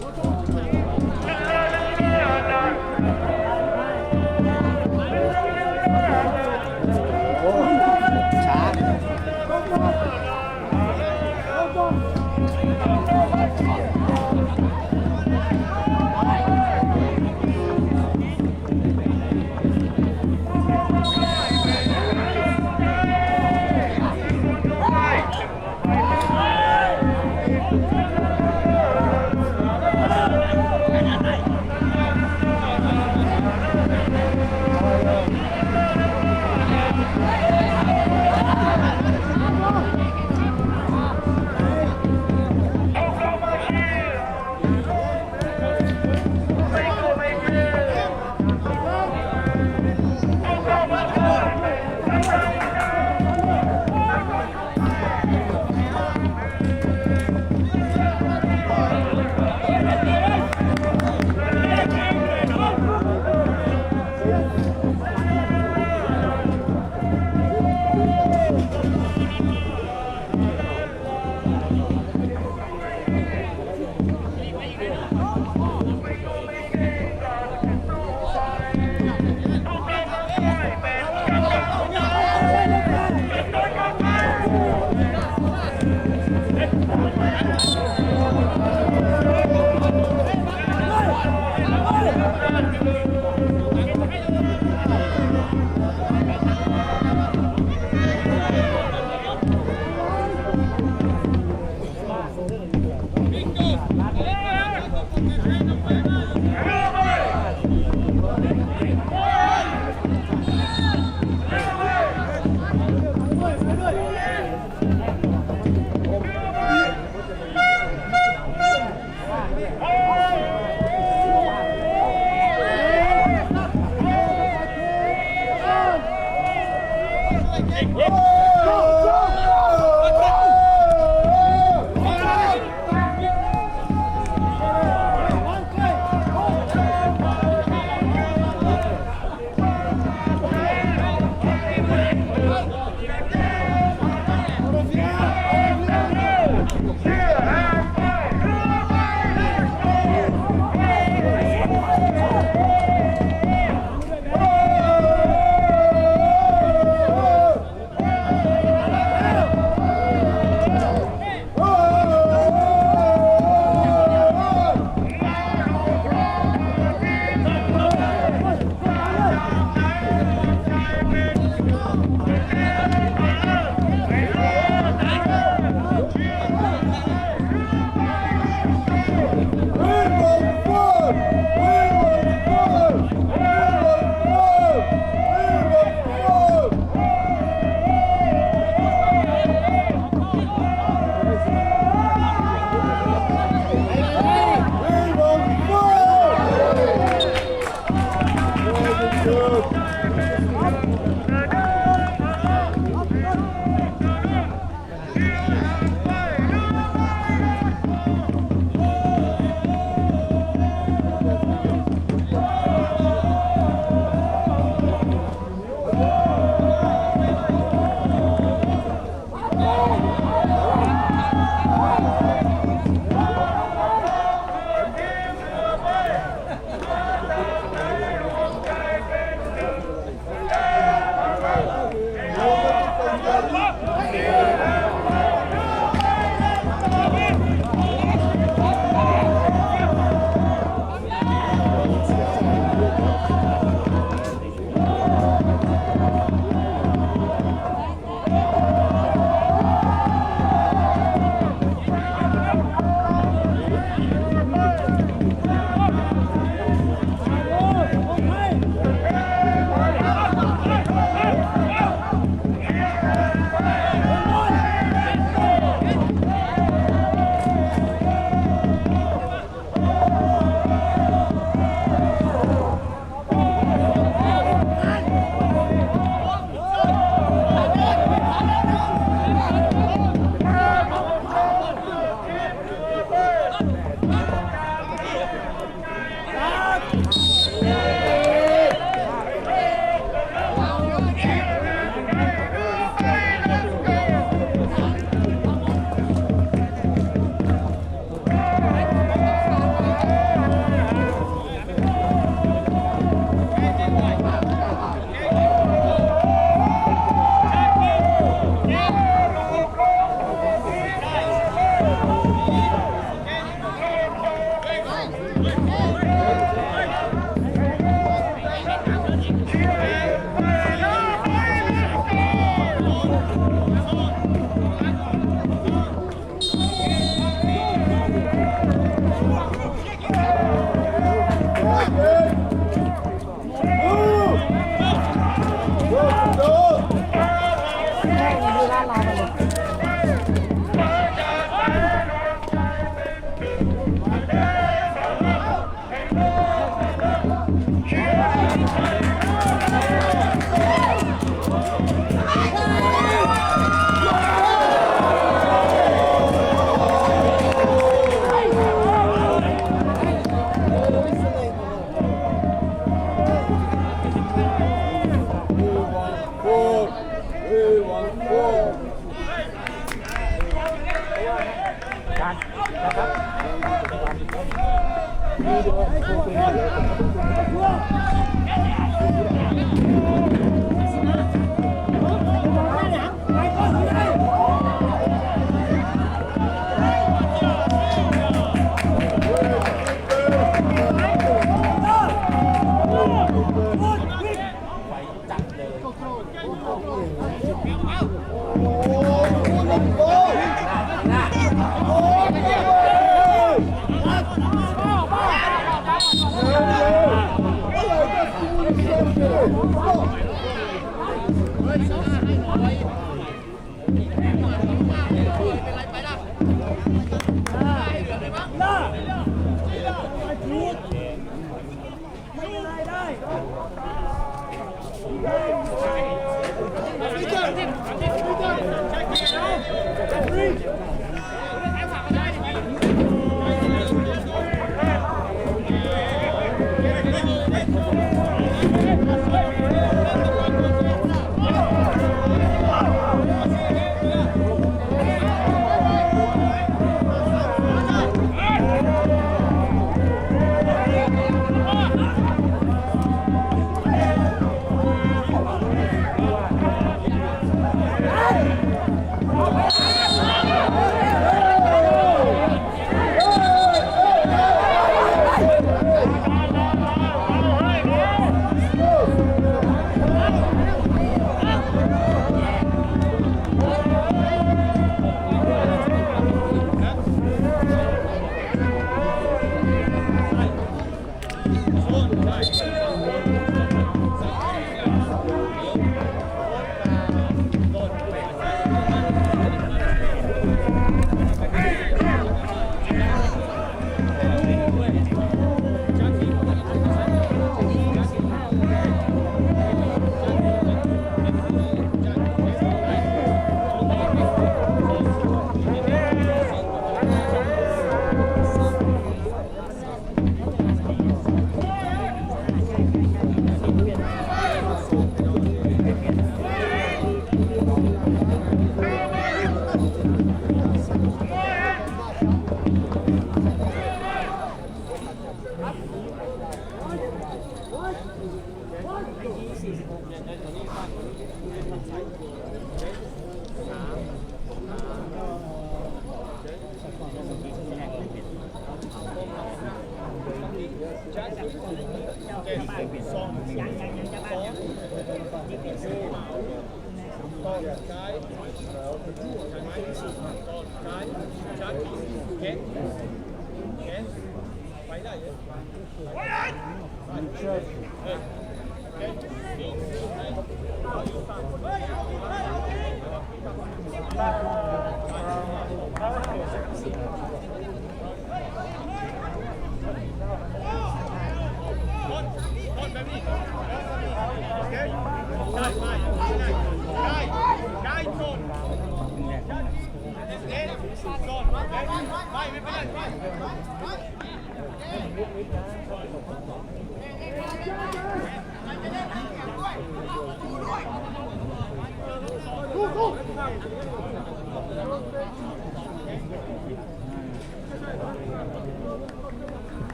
ค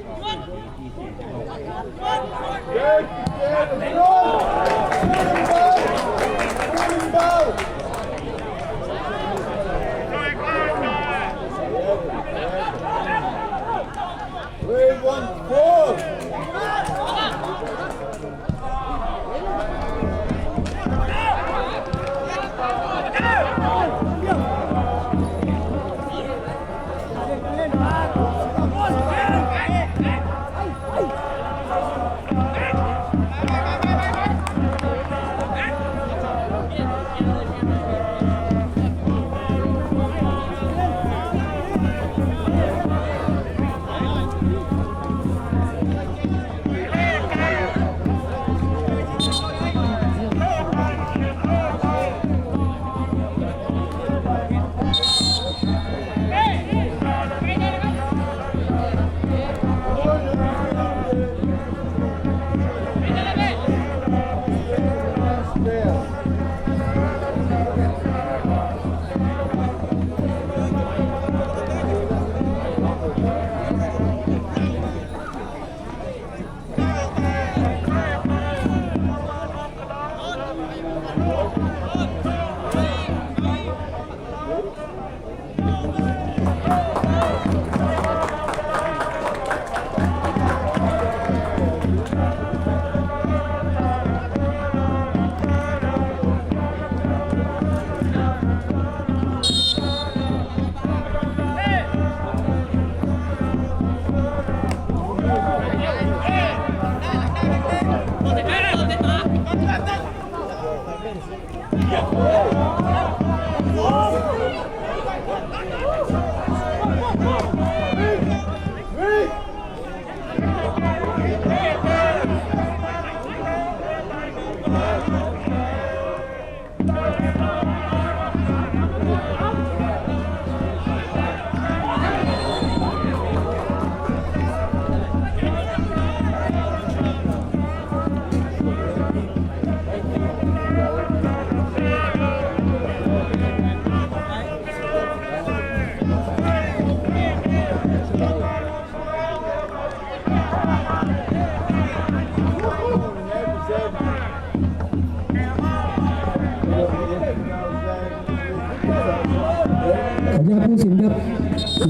เ ขออนุญาตผู้สินครับ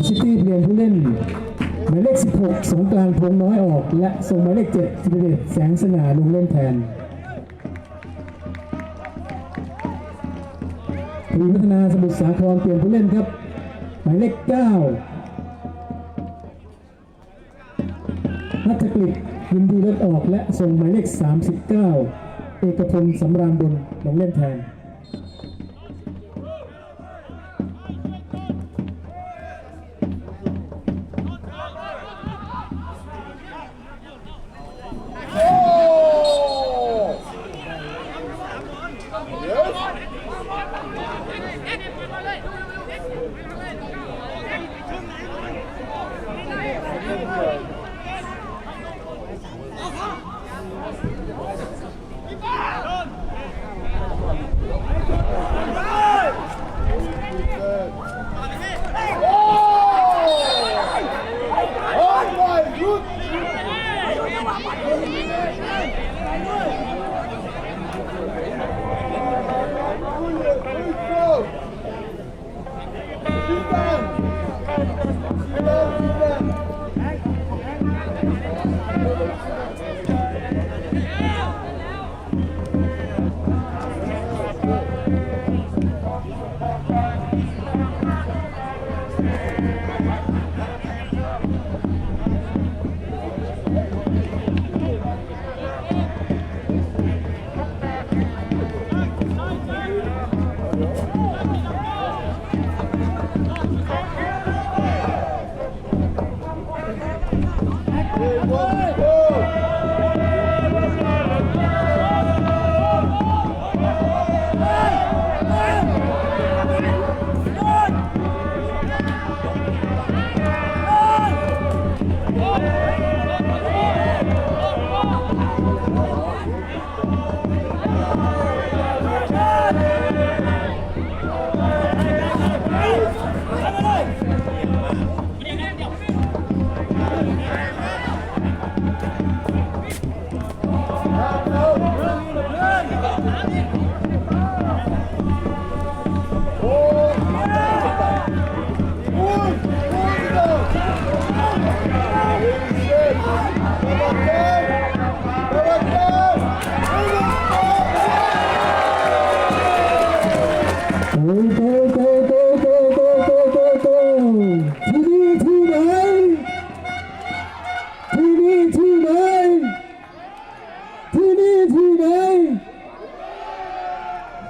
ซิตี้เปลี่ยนผู้เล่นหมายเลข 16 สงกรานต์พงน้อยออก และส่งหมายเลข 7 11 แสงสง่าลงเล่นแทนทีมพัฒนาสมุทรสาครเปลี่ยนผู้เล่นครับหมายเลข 9 นัทกฤษยินดีเลือดออกและส่งหมายเลข 39 เอกพลสำราญบุญลงเล่นแทน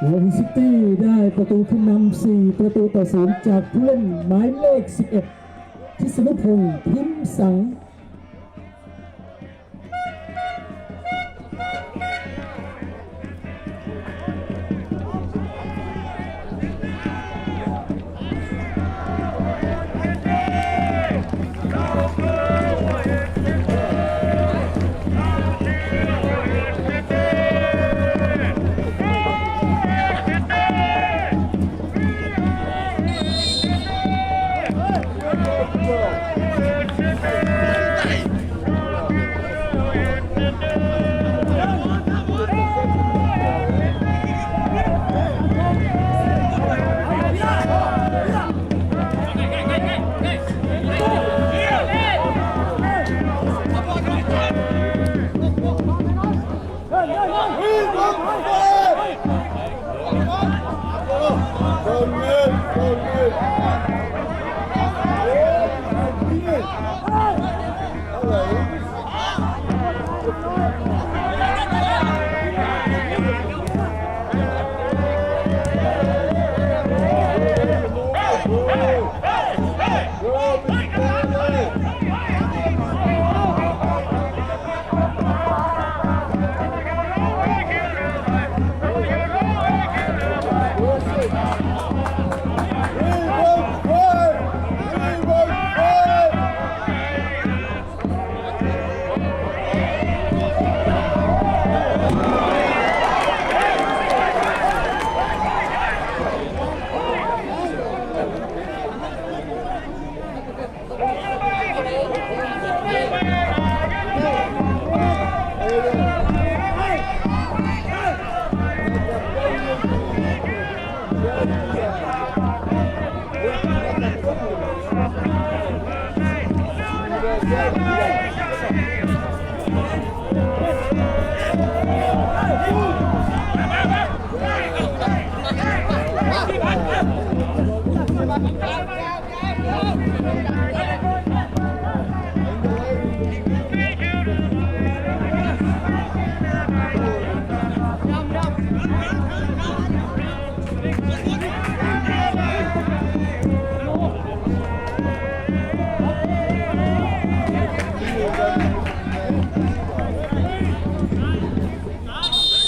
วอร์ซิตี้ได้ประตูขึ้นนำ4-0จากผู้เล่นหมายเลข 11 ทิศนุพงษ์พิมพ์สัง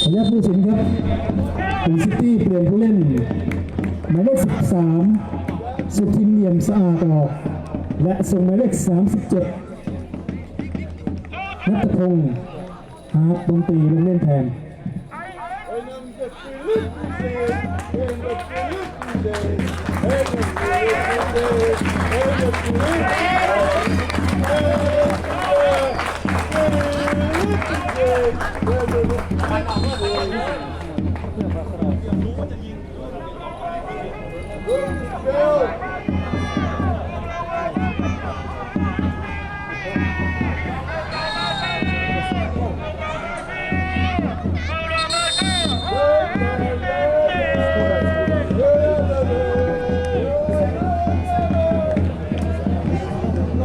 ขออนุญาตผู้สินครับวอร์ซิตี้เปลี่ยนผู้เล่นหมายเลข 13 สุทินเอี่ยมสะอาดออกและส่งหมายเลข 37 นัทพงษ์ฮาร์ดดนตรีลงเล่นแทน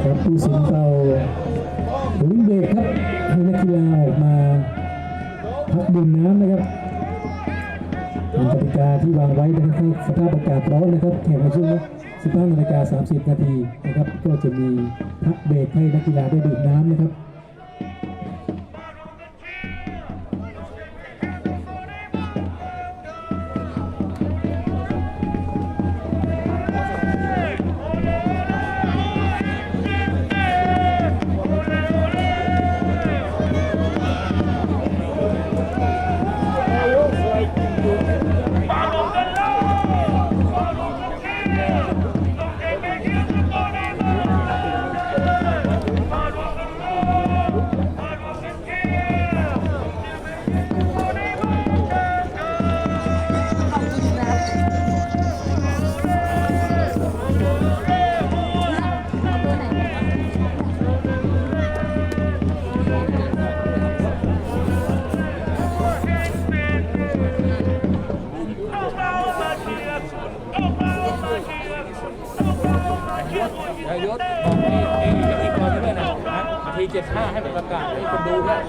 ครับผู้สินเป่าถึงเบรกครับให้นักกีฬาออกมาพักดื่มน้ำนะครับเป็นกติกาที่วางไว้นะครับสภาพอากาศร้อนนะครับแข่งในช่วง 15:30 นาทีนะครับก็จะมีพักเบรกให้นักกีฬาได้ดื่มน้ำนะครับยศบอกให้พิธีกรด้วยนะนาที 75ให้ประกาศให้คนดูด้วย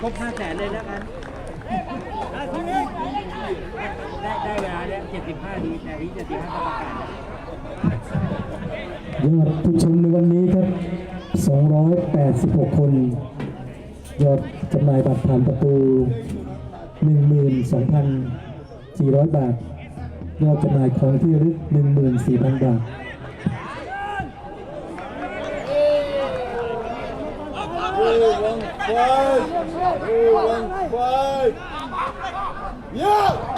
ครบ500,000เลยแล้วกันได้เวลาแล้ว75 ดีนาที75ก็ประกาศ ยอดผู้ชมในวันนี้ครับ 286 คน ยอดจำหน่ายบัตรผ่านประตู 12,400 บาท ยอดจำหน่ายของที่ระลึก 14,000 บาท 5-1-5. Yeah!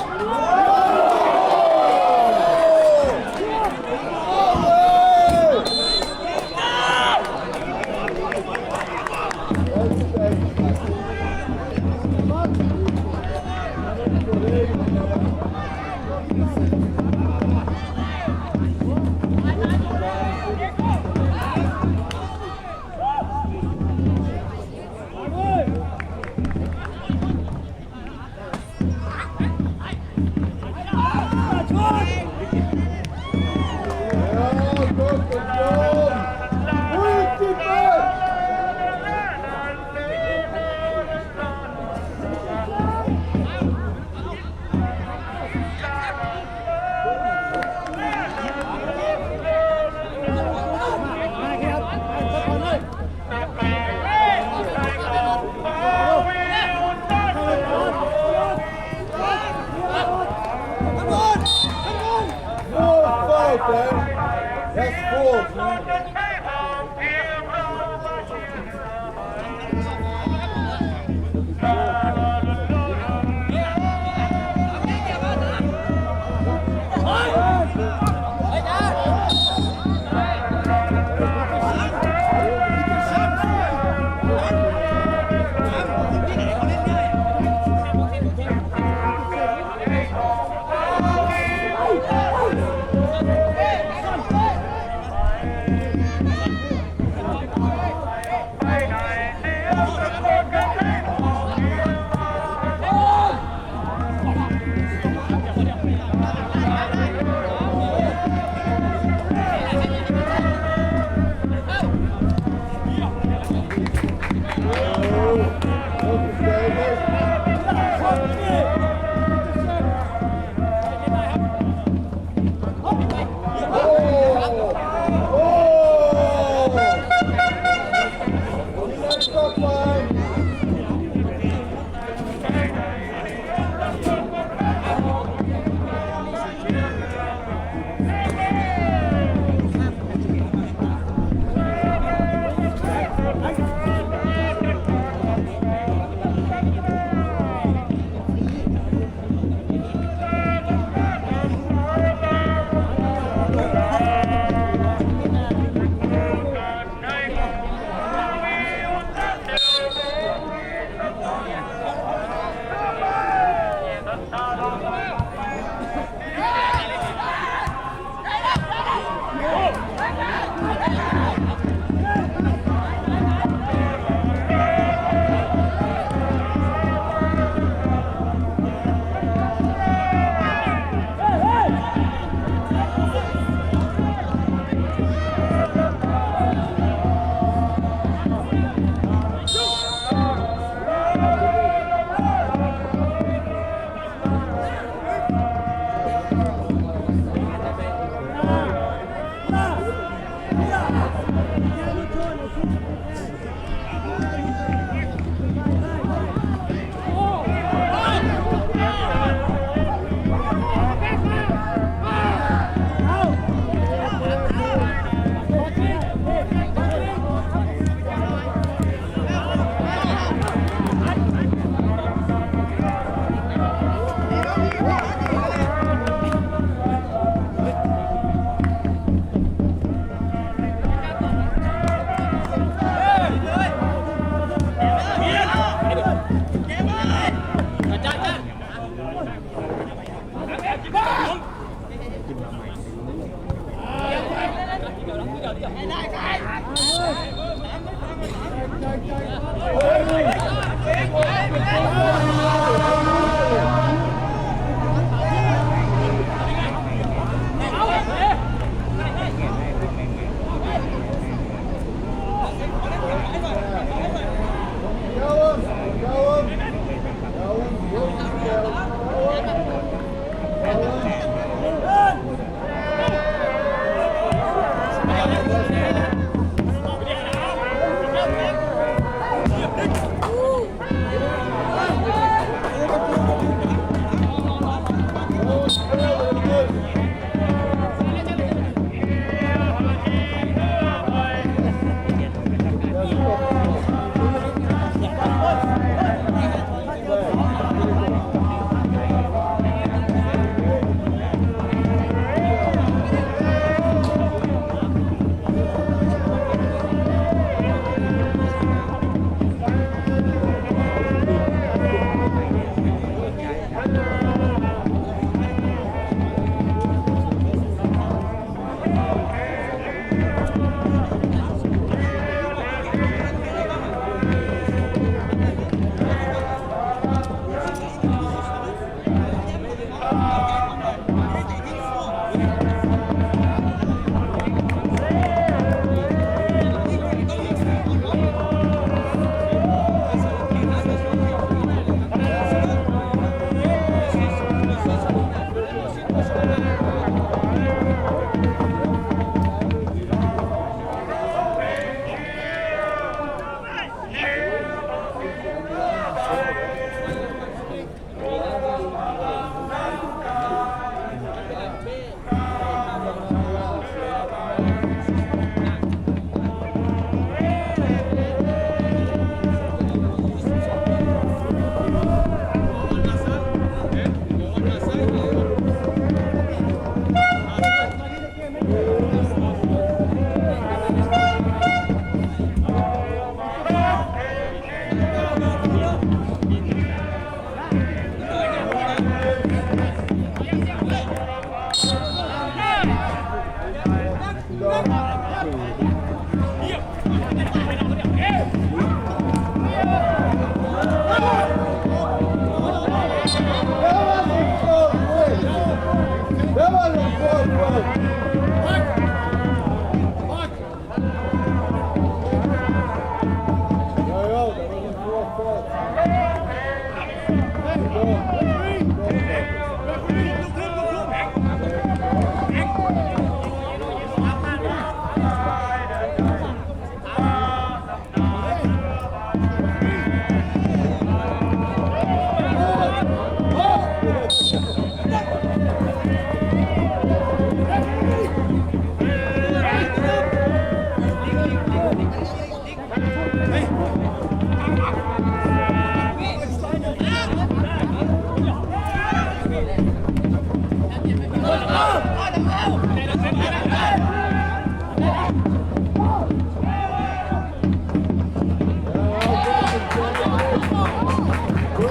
ข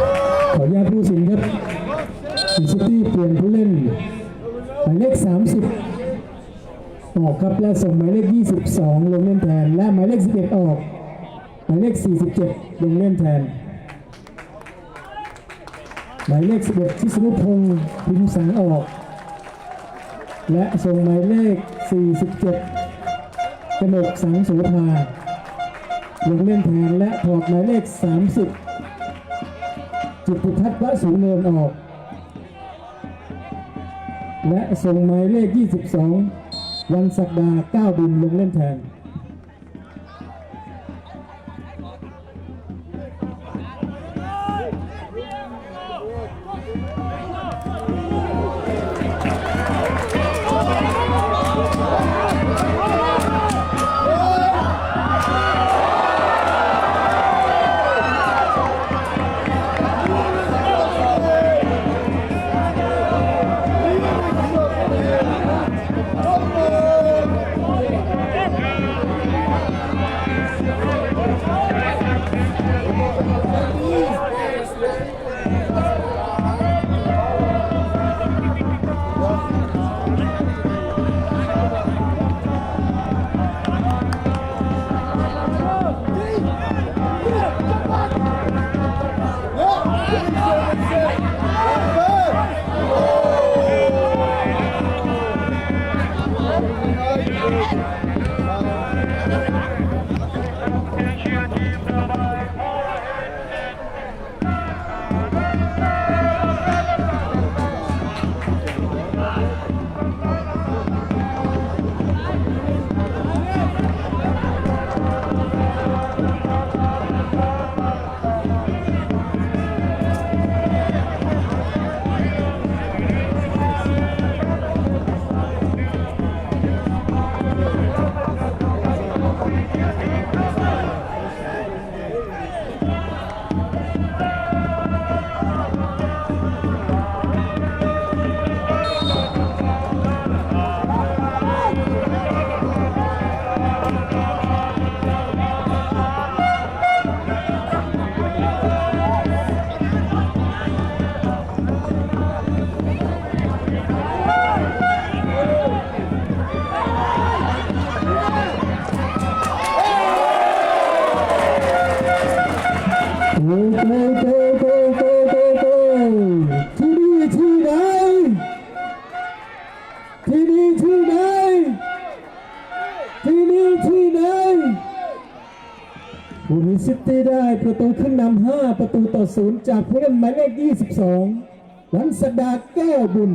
ออนุญาตผู้สินครับซิตี้เปลี่ยนผู้เล่นหมายเลข30ออกครับและส่งหมายเลข22ลงเล่นแทนและหมายเลข11ออกหมายเลข47ลงเล่นแทนหมายเลข11ชิสนุพงศ์พิมพ์สังออกและส่งหมายเลข47กนกสังโสภาลงเล่นแทนและถอดหมายเลข30จิตรพัฒน์วสูงเนินออกและส่งหมายเลข22วันศักดาก้าวบินลงเล่นแทนบุรีซิตี้ได้ประตูขึ้นนำ5ประตูต่อ0จากผู้เล่นหมายเลข22วันศักดาแก้วบุญ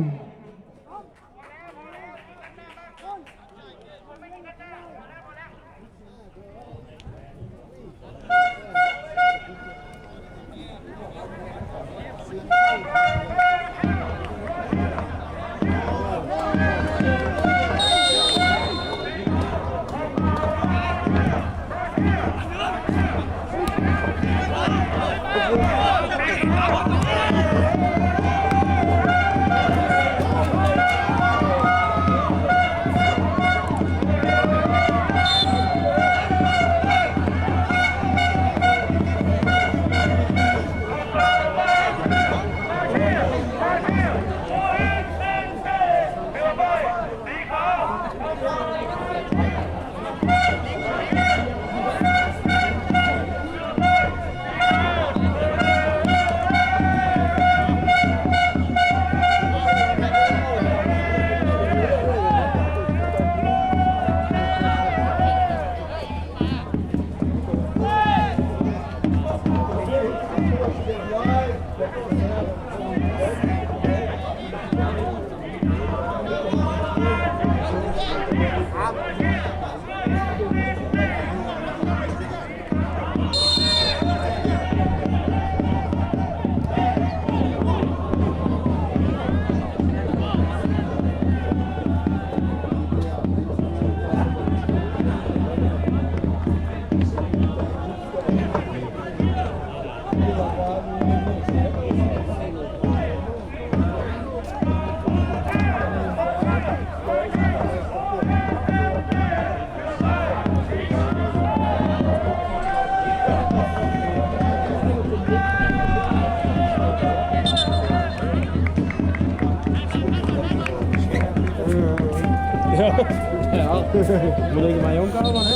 Mulai kemayang kau mana?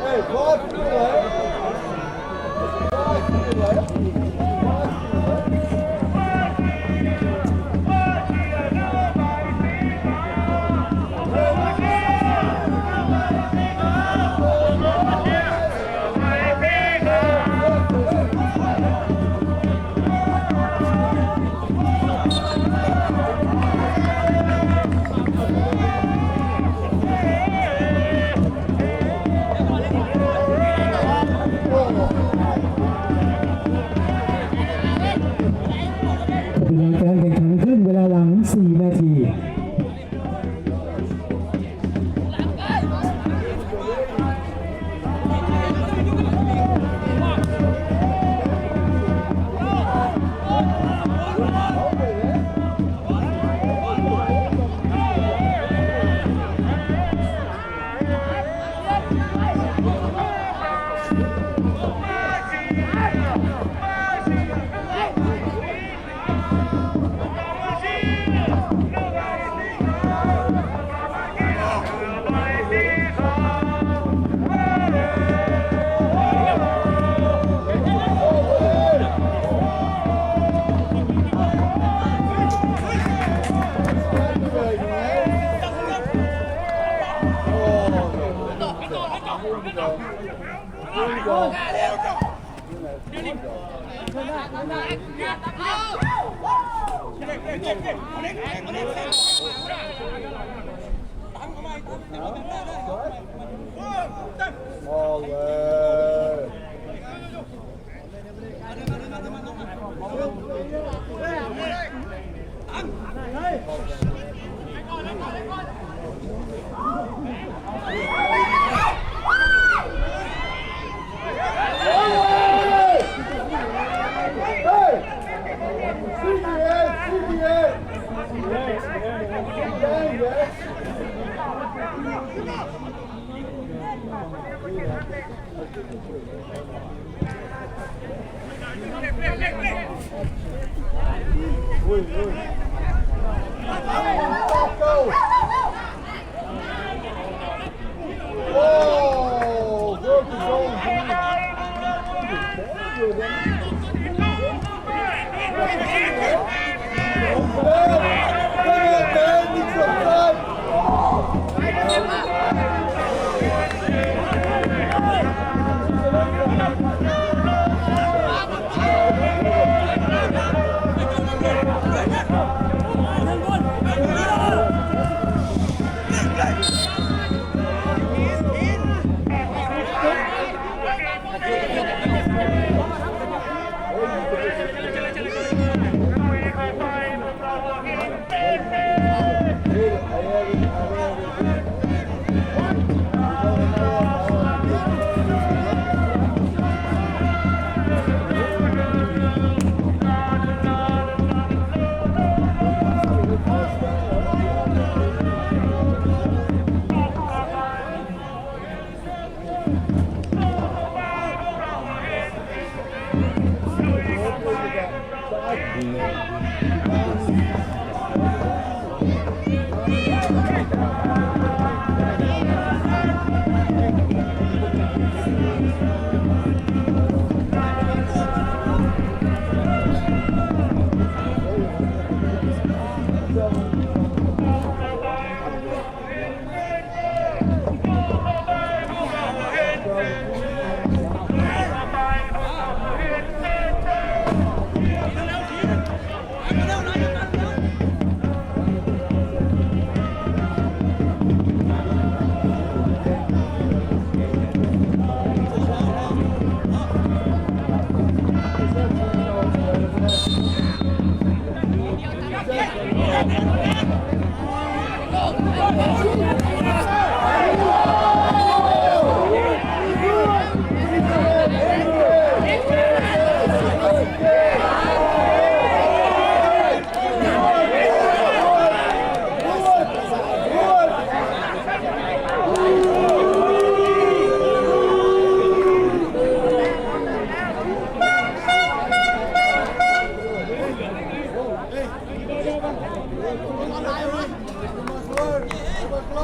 Hey, what?เวลาการแข่งขันครึ่งเวลาหลัง 4 นาที เ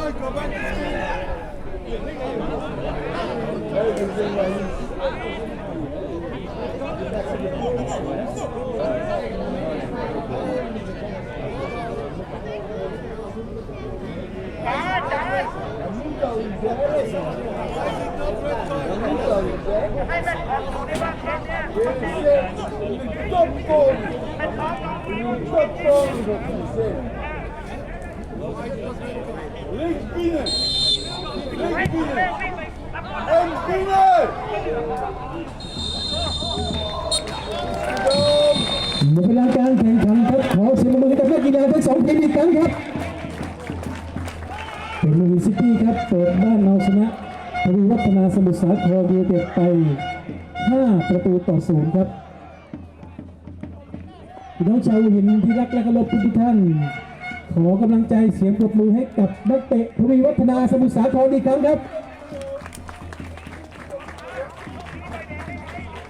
on, go back to school. Links binnen! Links binnen! En binnen! หมดเวลาการแข่งขันครับขอเสียงปรบมือให้กับนักกีฬาทั้งสองทีมอีกครั้งครับเป็นลูวิซิตี้ครับเปิดบ้านเอาชนะทวีวัฒนาสมุทรสาครยูไนเต็ดไป5-0ครับพี่น้องชาวหินที่รักและเคารพทุกท่านขอกำลังใจเสียงปรบมือให้กับนักเตะทวีวัฒนาสมุทรสาครอีกครั้งครับ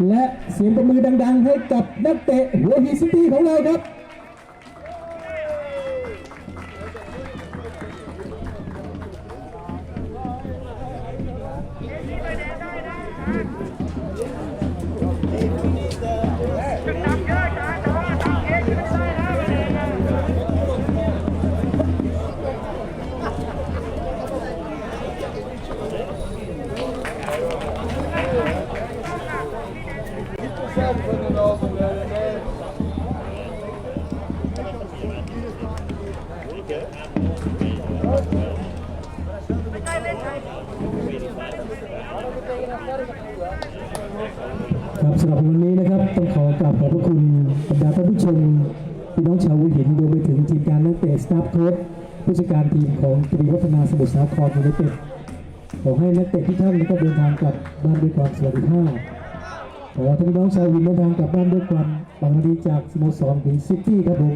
และเสียงปรบมือดังๆให้กับนักเตะหัวหินซิตี้ของเราครับครับสำหรับวันนี้นะครับต้องขอกราบขอบพระคุณบรรดาท่านผู้ชมพี่น้องชาวหัวหินรวมไปถึงทีมงานนักเตะสตาฟโค้ชผู้จัดการทีมของทวีวัฒนาสมุทรสาครยูไนเต็ดขอให้นักเตะทุกท่านนะครับเดินทางกลับบ้านด้วยความสวัสดิภาพขอให้พี่น้องชาวหัวหินเดินทางกลับบ้านด้วยความปรารถนาดีจากสโมสรหัวหินซิตี้ครับผม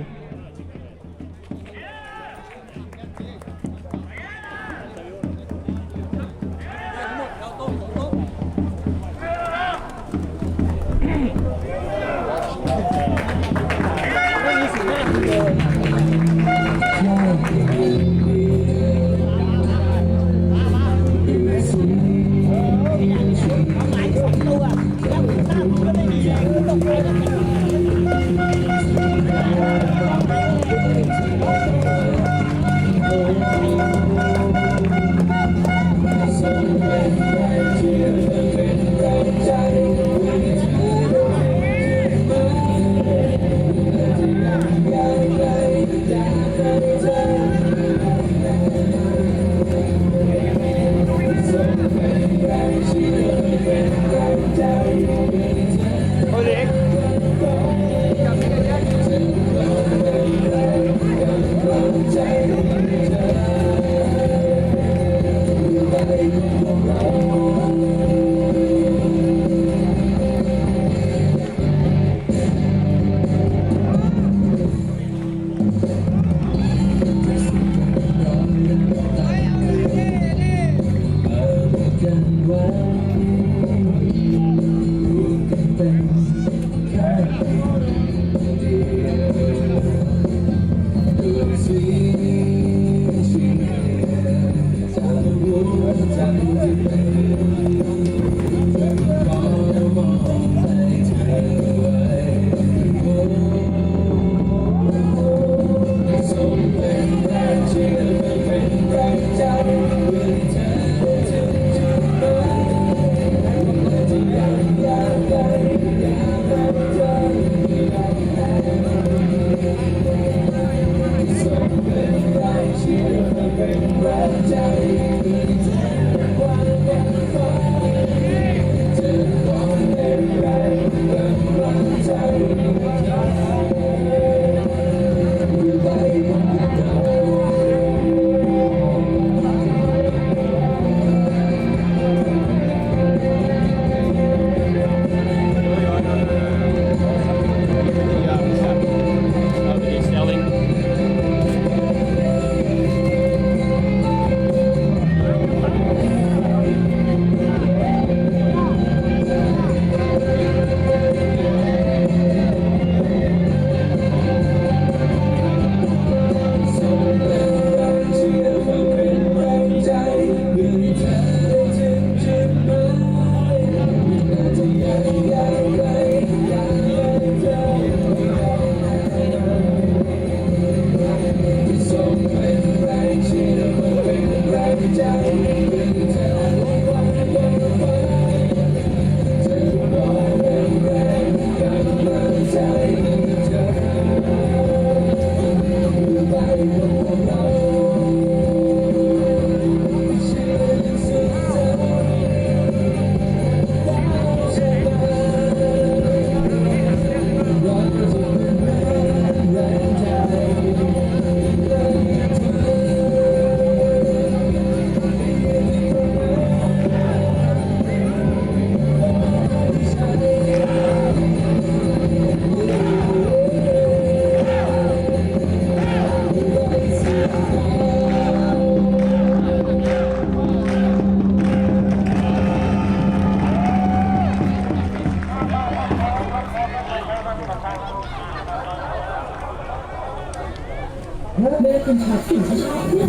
เวลาคุณชอบสิ่งที่ชอบเนี่ย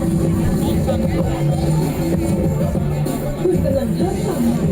คุณกำลังเพิ่มความหมาย